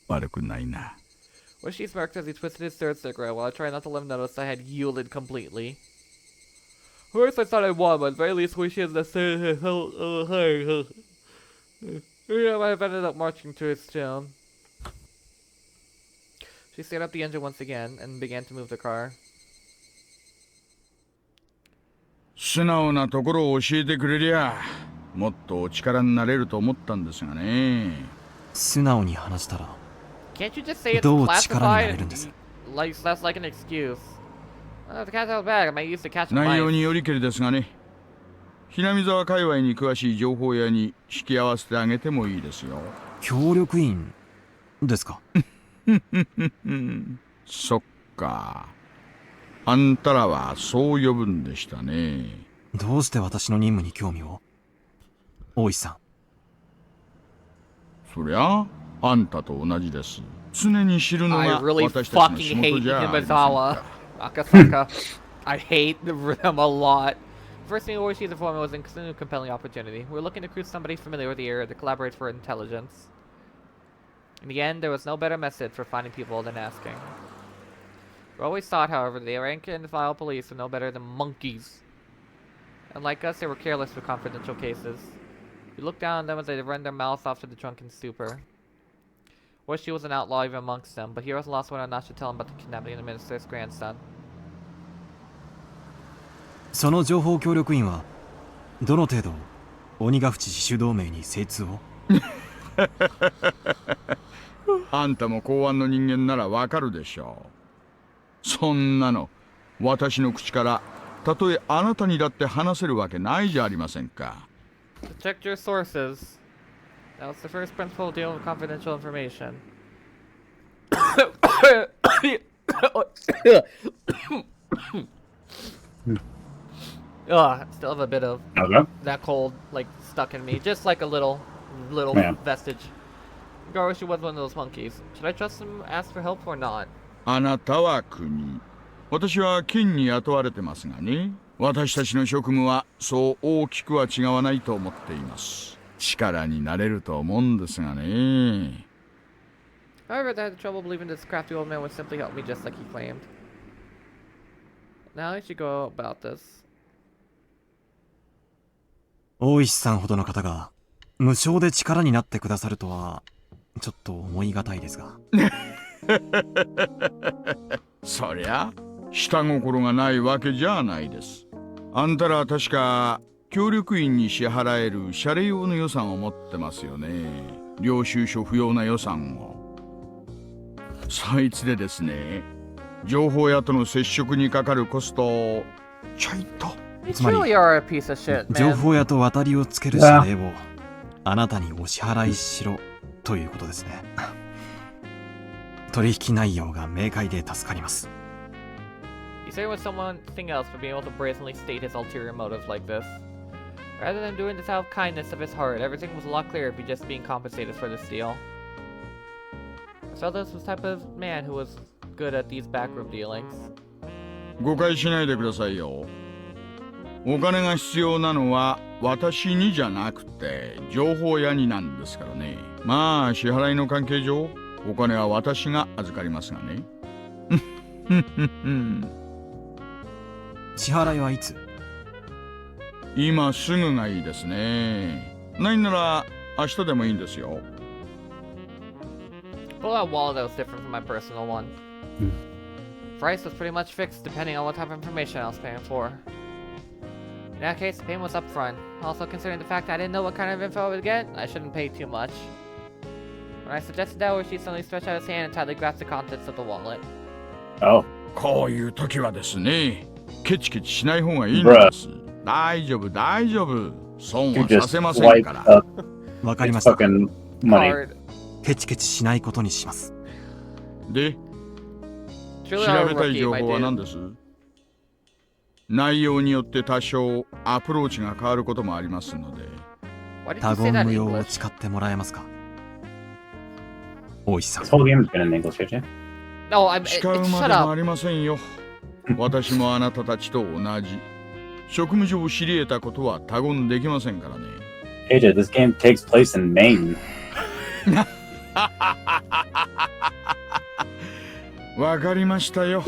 悪くないな。Well, she smirked as he twisted his third cigarette while I tried not to let him notice I had yielded completely. First I thought I won, but at the very least Wishy has the I might have ended up marching to his town. She started up the engine once again and began to move the car. 素直なところを教えてくれりゃもっとお力になれると思ったんですがね。素直に話したら Can't you just say it's どう力になれ classified? るんです？ Like that's like an excuse. The cat's out bag. I might use to catch 内容 mice. によりけりですがね。ひなみ沢界隈に詳しい情報屋に引き合わせてあげてもいいですよ。協力員ですか？そっか。あんたらはそう呼ぶんでしたね。どうして私の任務に興味を？大石さん。そりゃあんたと同じです。常に知るの I が really 私たちの仕 fucking 事 hate じゃありません Himazawa. か。Akasaka. I hate them a lot. First thing Oishi's informant was a compelling opportunity. We were looking to recruit somebody familiar with the area to collaborate for intelligence. In the end, there was no better method for finding people than asking. We always thought, however, the rank and file police were no better than monkeys. Unlike us, they were careless with confidential cases. We looked down on them as they run their mouths off to the drunken stupor. Oishi was an outlaw even amongst them, but heroes lost whether or not to tell him about the kidnapping of the minister's grandson. その情報協力員はどの程度鬼ヶ淵自主同盟に精通を？あんたも公安の人間ならわかるでしょう。そんなの私の口からたとえあなたにだって話せるわけないじゃありませんか。Check your sources. That was the first principle dealing with confidential information. Ugh, still have a bit of that cold, like, stuck in me. Just like a little vestige. Regardless, she was one of those monkeys. Should I trust him, ask for help, or not? あなたは国。私は金に雇われてますがね。私たちの職務はそう大きくは違わないと思っています。力になれると思うんですがね。However, I had trouble believing this crafty old man would simply help me just like he claimed. Now I should go about this. 大石さんほどの方が無償で力になってくださるとはちょっと思いがたいですが。そりゃ下心がないわけじゃないです。あんたらは確か協力員に支払える謝礼用の予算を持ってますよね。領収書不要な予算を。そいつでですね、情報屋との接触にかかるコストをちょいと。つまり shit, 情報屋と渡りをつける謝礼をあなたにお支払いしろということですね。取引内容が明快で助かります。He said it was something else for being able to brazenly state his ulterior motives like this. Rather than doing this out of kindness of his heart, everything was a lot clearer if he just being compensated for this deal. So this was the type of man who was good at these backroom dealings. 誤解しないでくださいよ。お金が必要なのは私にじゃなくて情報屋になんですからね。まあ支払いの関係上お金は私が預かりますがね。支払いはいつ？今すぐがいいですね。ないなら明日でもいいんですよ。Well, that wallet was different from my personal one. Price was pretty much fixed depending on what type of information I was paying for. In that case, the payment was upfront. Also, considering the fact that I didn't know what kind of info I would get, I shouldn't pay too much. When I suggested that, she suddenly stretched out his hand and tightly grasped the contents of the wallet. Oh. こういう時はですね、ケチケチしない方がいいんです。大丈夫、大丈夫。損はさせませんから。わかりました。money. ケチケチしないことにします。で、調べたい情報は何です？内容によって多少アプローチが変わることもありますので。他言無用を誓ってもらえますか？大石さん。 This whole game has been in English, right? No, I'm. 使うま Shut でも up. ありませんよ。私もあなたたちと同じ。職務上知り得たことは他言できませんからね。AJ, this game takes place in Maine. わかりましたよ。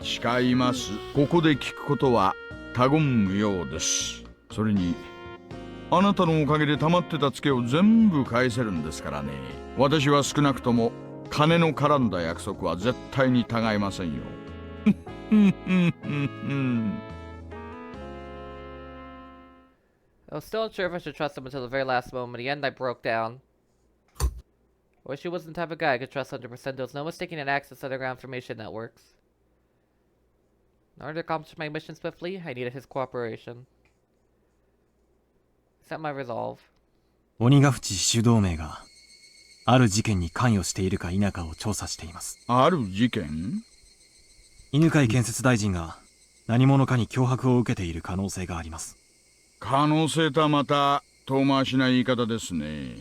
誓います。ここで聞くことは他言無用です。それに、あなたのおかげで溜まってたツケを全部返せるんですからね。私は少なくとも金の絡んだ約束は絶対に違いませんよ。I was still unsure if I should trust him until the very last moment. In the end, I broke down. I wish he wasn't the type of guy I could trust 100%. There was no mistaking an access to underground information networks. In order to accomplish my mission swiftly, I needed his cooperation. Set my resolve. 鬼ヶ淵死守同盟がある事件に関与しているか否かを調査しています。ある事件？犬飼建設大臣が何者かに脅迫を受けている可能性があります。可能性とはまた遠回しな言い方ですね。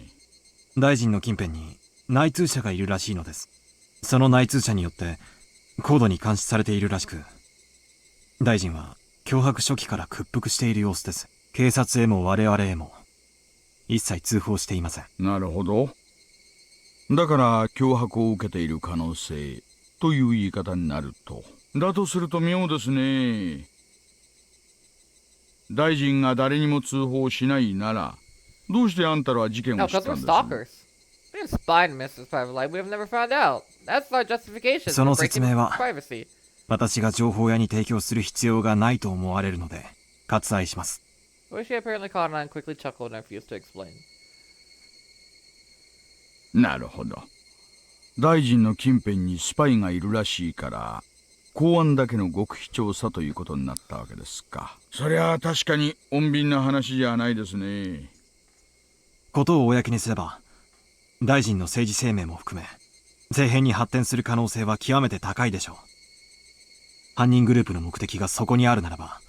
大臣の近辺に内通者がいるらしいのです。その内通者によって高度に監視されているらしく、大臣は脅迫初期から屈服している様子です。警察へも我々へも一切通報していません。なるほど。だから脅迫を受けている可能性という言い方になると。だとすると妙ですね。大臣が誰にも通報しないなら、どうしてあんたらは事件を知ったんです？ We didn't spy on Mrs. Private Life. We have never found out. That's our justification. その説明は privacy. 私が情報屋に提供する必要がないと思われるので割愛します。Oishi apparently caught on and quickly chuckled and refused to explain. なるほど。大臣の近辺にスパイがいるらしいから、公安だけの極秘調査ということになったわけですか。そりゃあ確かに穏便な話じゃないですね。ことを公にすれば、大臣の政治生命も含め、政変に発展する可能性は極めて高いでしょう。犯人グループの目的がそこにあるならば、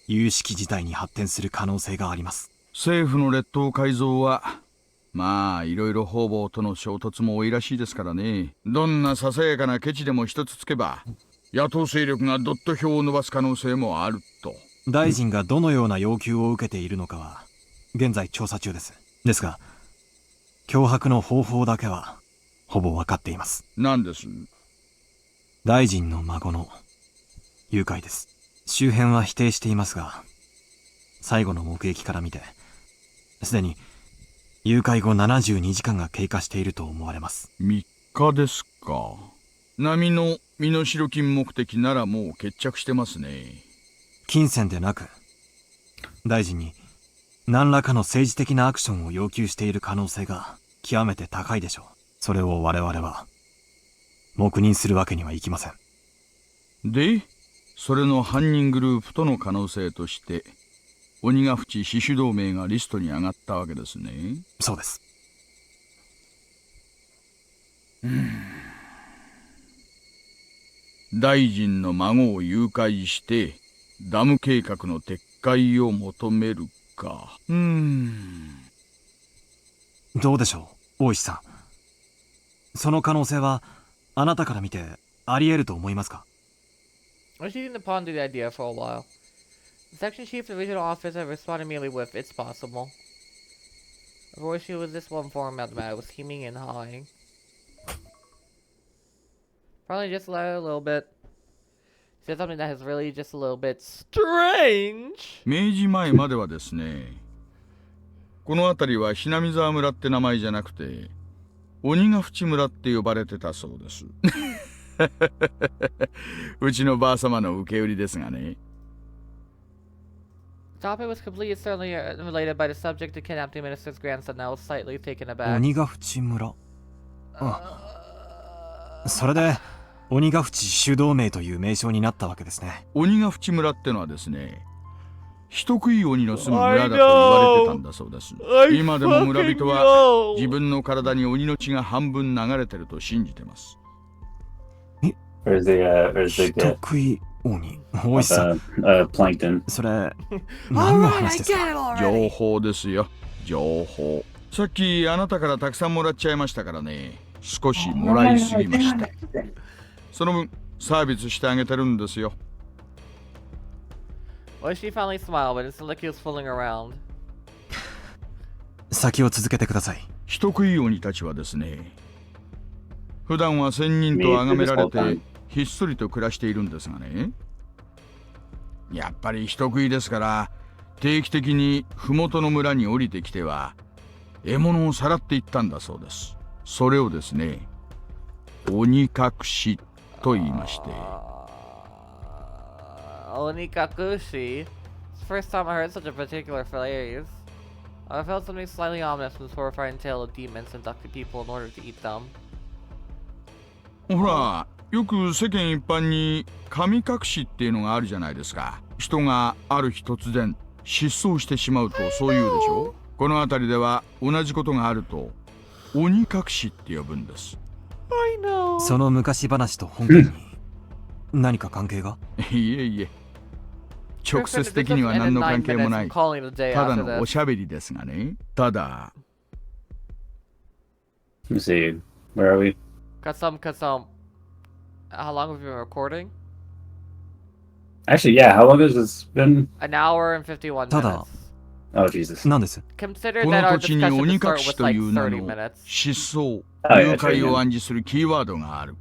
有識事態に発展する可能性があります。政府の列島改造は、まあいろいろ方々との衝突も多いらしいですからね。どんなささやかなケチでも一つつけば、野党勢力がドット票を伸ばす可能性もあると。大臣がどのような要求を受けているのかは現在調査中です。ですが脅迫の方法だけはほぼ分かっています。何です？大臣の孫の誘拐です。周辺は否定していますが、最後の目撃から見てすでに誘拐後72時間が経過していると思われます。3日ですか。並の身代金目的ならもう決着してますね。金銭でなく、大臣に何らかの政治的なアクションを要求している可能性が極めて高いでしょう。それを我々は黙認するわけにはいきません。で、それの犯人グループとの可能性として、鬼ヶ淵死守同盟がリストに上がったわけですね。そうです。大臣の孫を誘拐してダム計画の撤回を求めるか。どうでしょう、大石さん。その可能性はあなたから見てあり得ると思いますか？ I was using to ponder the idea for a while. The section chief of the regional office had responded merely with, "It's possible." Oishi was this one form about the matter was hemming and hawing. Probably just a little bit. He said something that is really just a little bit strange. 明治前まではですね、この辺りはひなみ沢村って名前じゃなくて、鬼ヶ淵村って呼ばれてたそうです。うちのばあ様の受け売りですがね。The topic was completely certainly related by the subject to kidnap the minister's grandson. I was slightly taken aback. 鬼ヶ淵村。それで鬼ヶ淵死守同盟という名称になったわけですね。鬼ヶ淵村ってのはですね、人食い鬼の住む村だと言われてたんだそうです。今でも村人は自分の体に鬼の血が半分流れてると信じてます。人食い鬼。大石さん、plankton。それ何の話ですか？情報ですよ、情報。さっきあなたからたくさんもらっちゃいましたからね。少しもらいすぎました。その分サービスしてあげてるんですよ。Why she finally smiled, but it seemed like he was fooling around. 先を続けてください。人食い鬼たちはですね、普段は仙人と崇められてひっそりと暮らしているんですがね、やっぱり人食いですから定期的に麓の村に降りてきては獲物をさらっていったんだそうです。それをですね、鬼隠しと言いまして。Onikakushi? It's the first time I heard such a particular phrase. I felt something slightly ominous from this horrifying tale of demons abducting people in order to eat them. ほら、よく世間一般に神隠しっていうのがあるじゃないですか。人がある日突然失踪してしまうとそう言うでしょ。この辺りでは同じことがあると鬼隠しって呼ぶんです。その昔話と本件に何か関係が？いえいえ、直接的には何の関係もない、ただのおしゃべりですがね。ただ Let me see. Where are we? Kasum. How long have we been recording? Actually, yeah. How long has this been? An hour and 51 minutes. Oh, Jesus. 何です？ Consider こ that の our 土地に discussion 鬼 to 隠 start し with と like いう名 30 の minutes. 失踪、はい誘拐を暗示するキーワードがある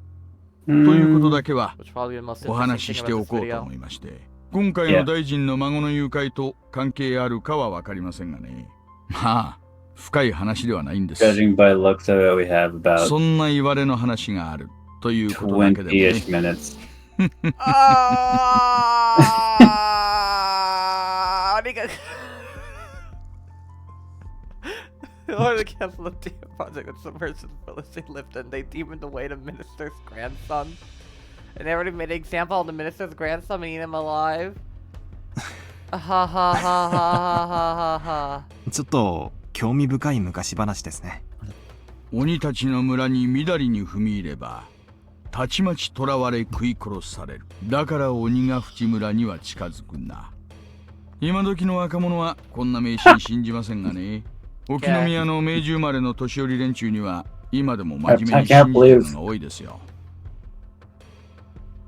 ということだけは Which probably the most お interesting 話し thing してお about this こうと video. 思いまして、今回の大臣の孫の誘拐と関係あるかは分かりませんがね。まあ深い話ではないんです。 Judging by looks of it, we have about そんな言われの話があるということだけでもね。 20-ish minutes. In order to cancel the demon project with submersion village they lived in, they demoned away the minister's grandson. And they already made an example of the minister's grandson and eat him alive. Ha ha ha ha ha ha ha. ちょっと興味深い昔話ですね。鬼たちの村にみだりに踏み入ればたちまち囚われ食い殺される。だから鬼が淵村には近づくな。今時の若者はこんな迷信信じませんがね。沖宮の明治生まれの年寄り連中には今でも真面目に信じてるのが多いですよ。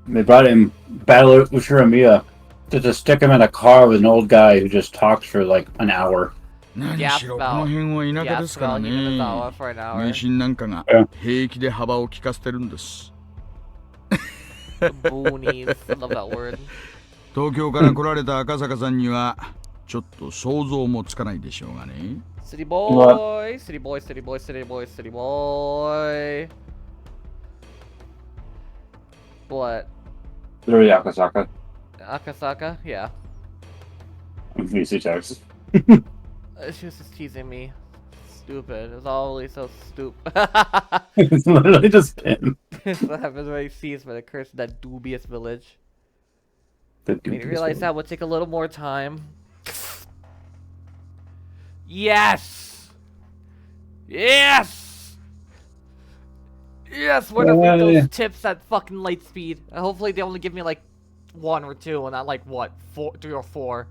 They brought him Battle Ushiramiya to just stick him in a car with an old guy who just talks for like an hour. 何しろこの辺は田舎ですからね。迷信なんかが平気で幅を利かせてるんです。東京から来られた赤坂さんにはちょっと想像もつかないでしょうがね。City boy, city boy, city boy, city boy, city boy. What? Literally Akasaka. Akasaka? Yeah. VC Texas. She was just teasing me. Stupid. It was always so stupid. It's literally just him. That's what happens when he sees by the curse of that dubious village. I didn't realize that would take a little more time. Yes! Yes! Yes! We're gonna read those tips at fucking light speed. Hopefully they only give me like 1 or 2 and not like what? 3 or 4.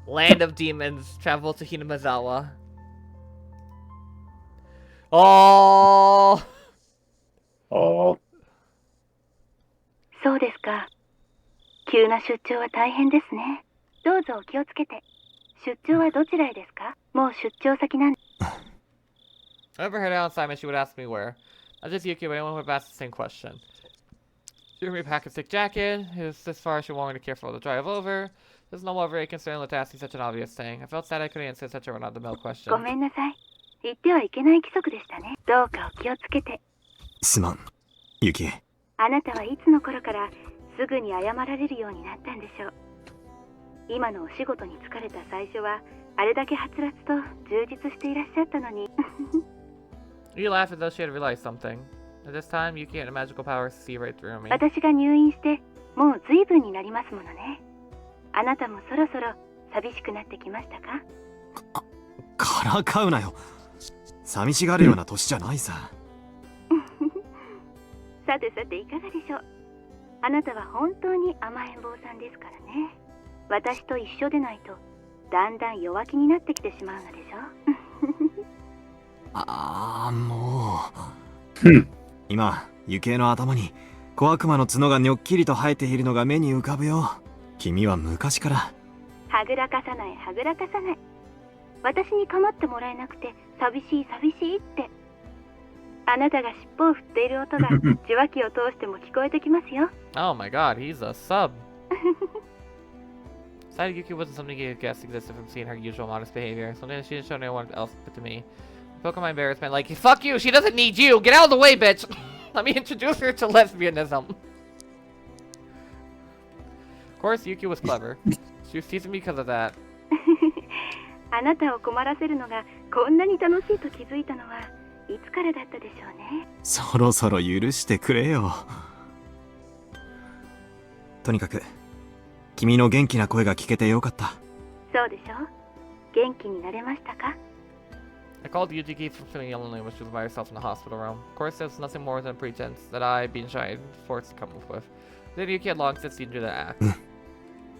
Land of Demons, travel to Hinamazawa. Oh! Oh. そうですか。急な出張は大変ですね。どうぞお気をつけて。出張はどちらへですか？もう出張先なん。 I ever heard out on Simon, she would ask me where. Not just Yuki, but anyone would have asked the same question. She would pack a thick jacket. It was this far she wanted me to be careful to drive over. There's no more very concerned with asking such an obvious thing. I felt sad I couldn't answer such a run-of-the-mill question. ごめんなさい。言ってはいけない規則でしたね。どうかお気をつけて。すまん、ユキ。あなたはいつの頃からすぐに謝られるようになったんでしょう。今のお仕事に疲れた最初はあれだけはつらつと充実していらっしゃったのに。You laughed as though she had realized something. At this time, Yuki had a magical power to see right through me. 私が入院してもう随分になりますものね。あなたもそろそろ寂しくなってきましたか？からかうなよ。寂しがるような年じゃないさ。さてさていかがでしょう。あなたは本当に甘えん坊さんですからね。私と一緒でないとだんだん弱気になってきてしまうのでしょ。もう今雪絵の頭に小悪魔の角がにょっきりと生えているのが目に浮かぶよ。君は昔からはぐらかさないはぐらかさない。私に構ってもらえなくて寂しい寂しいって。あなたが尻尾を振っている音が受話器を通しても聞こえてきますよ。Oh my god, he's a sub. Decided Yuki wasn't something you guessed existed from seeing her usual modest behavior. Something she didn't show anyone else but to me. Poke my embarrassment like, fuck you, she doesn't need you! Get out of the way, bitch! Let me introduce her to lesbianism. Of course, Yuki was clever. She was teasing me because of that. あなたを困らせるのがこんなに楽しいと気づいたのはいつからだったでしょうね。そろそろ許してくれよ。とにかく君の元気な声が聞けてよかった。そうでしょ。元気になれましたか？ I called Yuki from feeling lonely when she was by herself in the hospital room. Of course, it was nothing more than a pretense that I, being shy, forced to come up with. Then Yuki had long since seen through the act.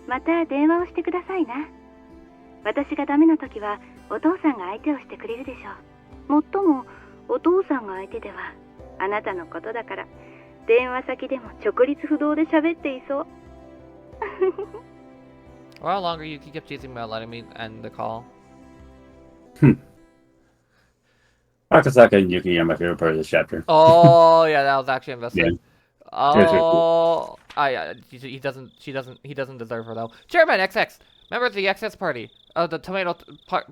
また電話をしてくださいな。私がダメな時はお父さんが相手をしてくれるでしょう。もっともお父さんが相手ではあなたのことだから電話先でも直立不動で喋っていそう。A while longer, Yuki kept teasing me about letting me end the call. Akasaka and Yuki are my favorite part of this chapter. Oh yeah, that was actually invested. Yeah. Oh, he doesn't deserve her though. Chairman XX, member of the XX party. The tomato part.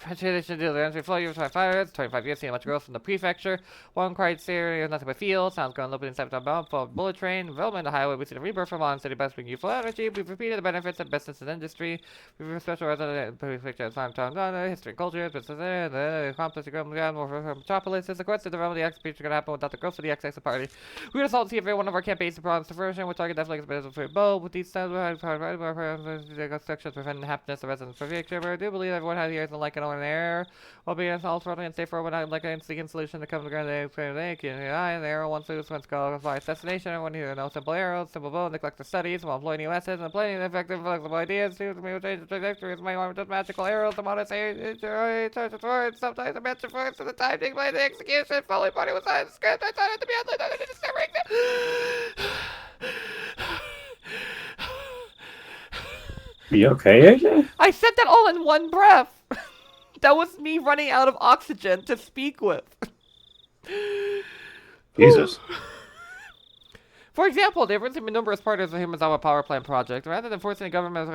25 years, seeing much growth from the prefecture. One cried serious, nothing but fields. Sounds going open inside the bomb for bullet train. Development of the highway. We've seen a rebirth from on city bus bring youthful energy. We've repeated the benefits of business and industry. We've been special resident prefecture time history and culture. Business the complex metropolis. This is of course the development of the X future gonna happen without the growth of the XX party. We're gonna solve see every one of our campaigns to problems to fruition. We're target definitely business for both. With these sections preventing the happiness of residents for future. But I do believe everyone has ears and like it on air. While being all friendly and safe for when I like an seeking solution to come to ground they can the arrow once loose once go fly destination. Everyone here knows simple arrows, simple bow, neglect the studies while employing new lessons and plenty of effective flexible ideas to change the trajectories. My arm just magical arrows. The modest sometimes a match for the time takes by the execution. Fully party was on the script. I thought it to be unlit. I didn't discovering You okay, AJ? I said that all in one breath. That was me running out of oxygen to speak with. Jesus. For example, there have been numerous parts of the Himazawa power plant project. Rather than forcing the government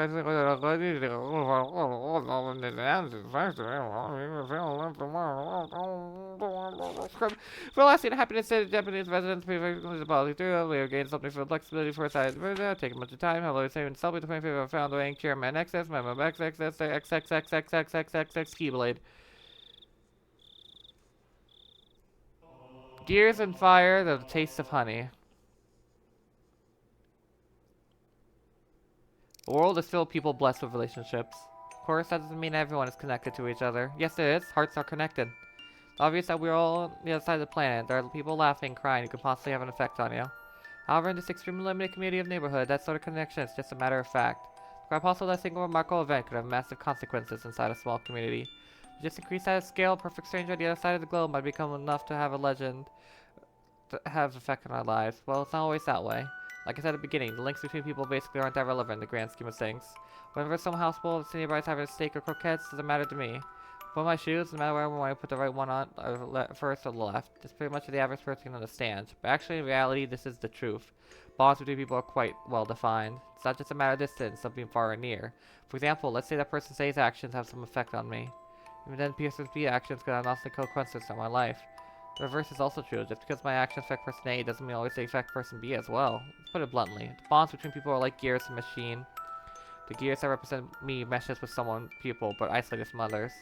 for lasting happiness to Japanese residents, we have gained something for flexibility for side. Taking much time. Hello, saving self with the favor of found weighing chairman XS, member XXXXXXXXXX Keyblade. Gears and fire, the taste of honey. The world is filled with people blessed with relationships. Of course, that doesn't mean everyone is connected to each other. Yes, it is. Hearts are connected. It's obvious that we're all on the other side of the planet. There are people laughing, crying, who could possibly have an effect on you. However, in this extremely limited community of neighborhood, that sort of connection is just a matter of fact. It's quite possible that a single remarkable event could have massive consequences inside a small community. Just increase that scale, a perfect stranger on the other side of the globe might become enough to have a legend that has effect on our lives. Well, it's not always that way. Like I said at the beginning, the links between people basically aren't that relevant in the grand scheme of things. Whenever some houseful of neighbors having a steak or croquettes, doesn't matter to me. Put my shoes, no matter where I want to put the right one on, first or the left. It's pretty much the average person can understand. But actually, in reality, this is the truth. Bonds between people are quite well defined. It's not just a matter of distance, of being far or near. For example, let's say that person says actions have some effect on me. Even then, person's B actions could have lost the consequences on my life. The reverse is also true. Just because my actions affect person A doesn't mean always they affect person B as well. Let's put it bluntly. The bonds between people are like gears in a machine. The gears that represent me meshes with people, but isolated from others.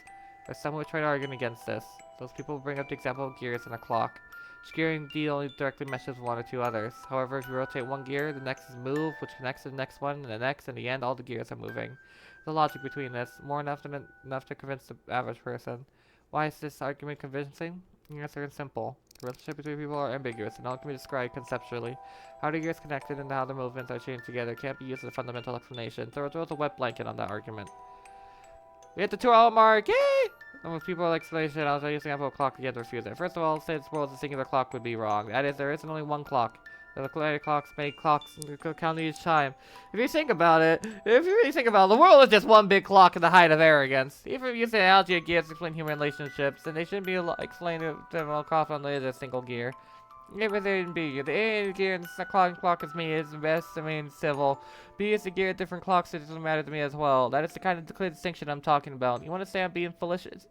There's some who try to argue against this. Those people bring up the example of gears in a clock. Each gear indeed only directly meshes with one or two others. However, if you rotate one gear, the next is move, which connects to the next one, and the next, and in the end, all the gears are moving. The logic between this, more enough to convince the average person. Why is this argument convincing? The answer is simple. The relationship between people are ambiguous and all can be described conceptually. How the gears connected and how the movements are chained together can't be used as a fundamental explanation. So throws a wet blanket on that argument. We hit the 2-hour mark! Yay! And with people like explanation, I was using a clock again to refuse it. First of all, since the world's a singular clock would be wrong. That is, there isn't only one clock. The clocks make clocks count each time. If you think about it, the world is just one big clock in the height of arrogance. Even if you use the analogy of gears to explain human relationships, then they shouldn't be explained to all clock on a single gear. Even there be the A gear and the clock is me is best, civil. B is the gear at different clocks, it doesn't matter to me as well. That is the kind of clear distinction I'm talking about. You want to say I'm being fallacious?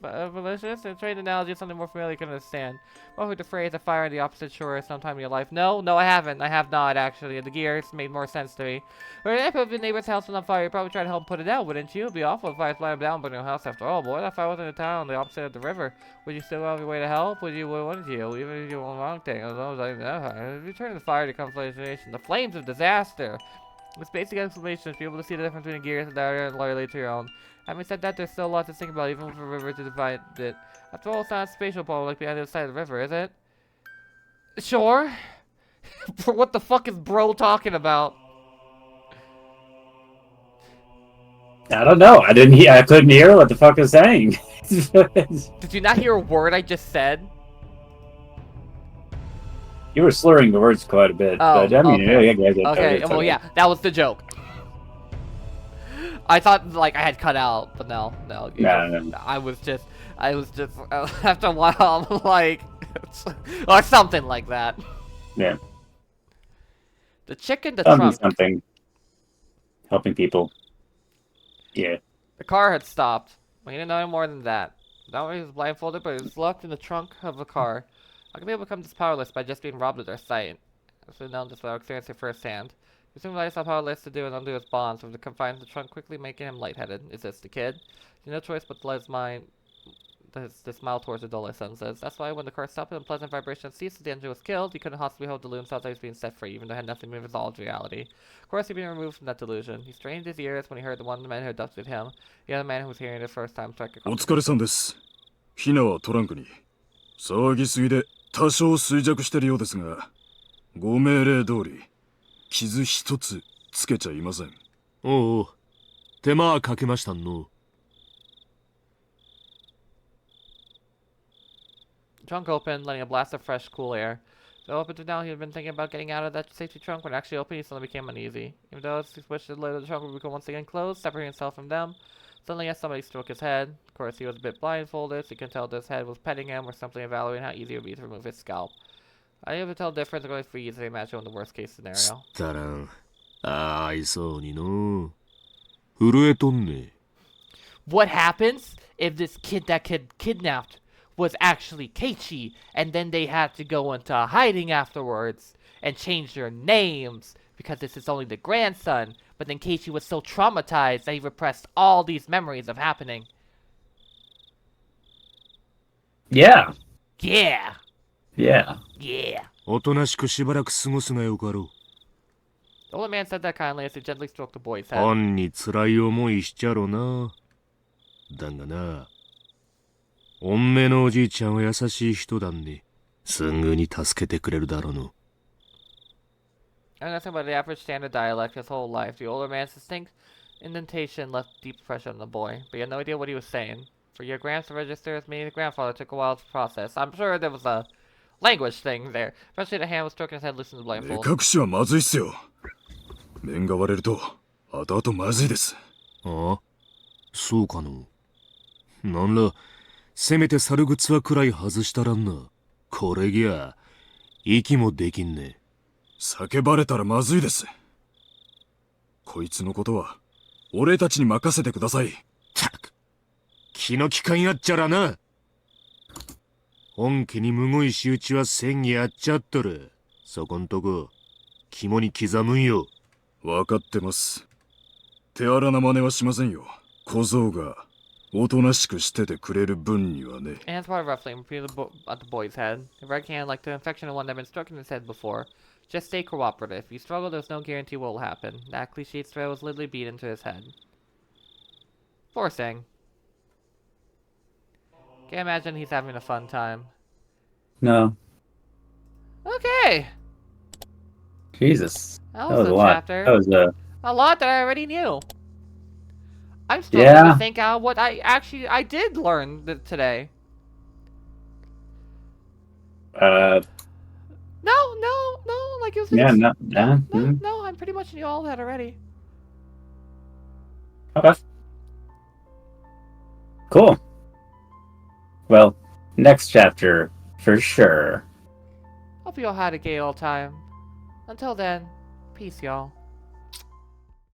And trade analogy is something more familiar you can understand. What with the phrase, a fire in the opposite shore sometime in your life? No, I haven't. I have not, actually. The gears made more sense to me. But if your neighbor's house was on fire, you'd probably try to help put it out, wouldn't you? It'd be awful if fires fly down, but your house after all. Boy, that fire was in a town on the opposite of the river. Would you still go on your way to help? Wouldn't you? Even if you want the wrong thing. As long as I know. If you turn the fire to conflagration, the flames of disaster. This basic explanation is be able to see the difference between the gears that are loyally to your own. Having said that, there's still a lot to think about, even for a river to divide it. After all, it's not a spatial problem like behind the other side of the river, is it? Sure. What the fuck is bro talking about? I don't know. I couldn't hear what the fuck is saying. Did you not hear a word I just said? You were slurring the words quite a bit, but I mean, okay. Okay, well, yeah, that was the joke. I thought like I had cut out, but no. No. I was just after a while, I'm like, or something like that. Yeah. The chick in the trunk. Something. Helping people. Yeah. The car had stopped. We didn't know any more than that. Not only was blindfolded, but it was locked in the trunk of the car. How can people become this powerless by just being robbed of their sight? I've known this without experiencing firsthand. We assume that he's not powerless to do and undo his bonds, with the confines of the trunk quickly making him lightheaded. Is this the kid? He had no choice but to let his mind to smile towards the duller senses. That's why when the car stopped and unpleasant vibration ceased, the engine was killed, he couldn't possibly hold delusion thought that he was being set free, even though it had nothing to do with resolved reality. Of course, he'd been removed from that delusion. He strained his ears when he heard the one man who abducted him. The other man who was hearing it the first time struck a お疲れさんです。ヒナはトランクに。騒ぎすぎで多少衰弱しているようですが、ご命令通り、傷一つつけちゃいません。おう、手間はかけましたの。Trunk opened, letting a blast of fresh, cool air. So up until now, he had been thinking about getting out of that safety trunk. When it actually opened, he suddenly became uneasy. Even though he wished the lid of the trunk would become once again closed, separating himself from them. Suddenly, as somebody stroked his head. Of course, he was a bit blindfolded, so you can tell that his head was petting him or simply evaluating how easy it would be to remove his scalp. I didn't even tell the difference going for easy to imagine in the worst case scenario. たらん、愛そうにの。震えとんね。What happens if this kid that kidnapped was actually Keiichi, and then they had to go into hiding afterwards and change their names because this is only the grandson, but then Keiichi was so traumatized that he repressed all these memories of happening. Yeah. Yeah. Yeah. Yeah. おとなしくしばらく過ごすがよかろう。The older man said that kindly as he gently stroked the boy's head. 本に辛い思いしちゃろな。だがな、おんめのおじいちゃんは優しい人だんね。すぐに助けてくれるだろうの。I know nothing about the average standard dialect his whole life. The older man's distinct indentation left deep impression on the boy, but he had no idea what he was saying. For your gramps to register as me, the grandfather took a while to process. I'm sure there was a language thing there. Eventually the hand was stroking his head loose in the blindfold. 目隠しはまずいっすよ。面が割れると後々まずいです。ああ、そうかの。なんら、せめて猿靴はくらい外したらんな。これぎゃ、息もできんね。叫ばれたらまずいです。こいつのことは、俺たちに任せてください。たく、気の利かんやっちゃらな。本家にむごい仕打ちは戦議やっちゃっとる。そこんとこ、肝に刻むんよ。わかってます。手荒な真似はしませんよ。小僧がおとなしくしててくれる分にはね。Hands pointed roughly and repeated at the boy's head. The right hand, like the affectionate one that had been struck in his head before. Just stay cooperative. If you struggle, there's no guarantee what will happen. That cliched threat was literally beat into his head. Forcing. Can't imagine he's having a fun time. No. Okay. Jesus. That That was was a a lot. chapter. That was a lot that I already knew. I'm still Yeah. trying to think out what I did learn today. No, like it was Yeah, no, I pretty much knew all that already. Okay. Cool. Well, next chapter for sure. Hope you all had a gay old time. Until then, peace, y'all.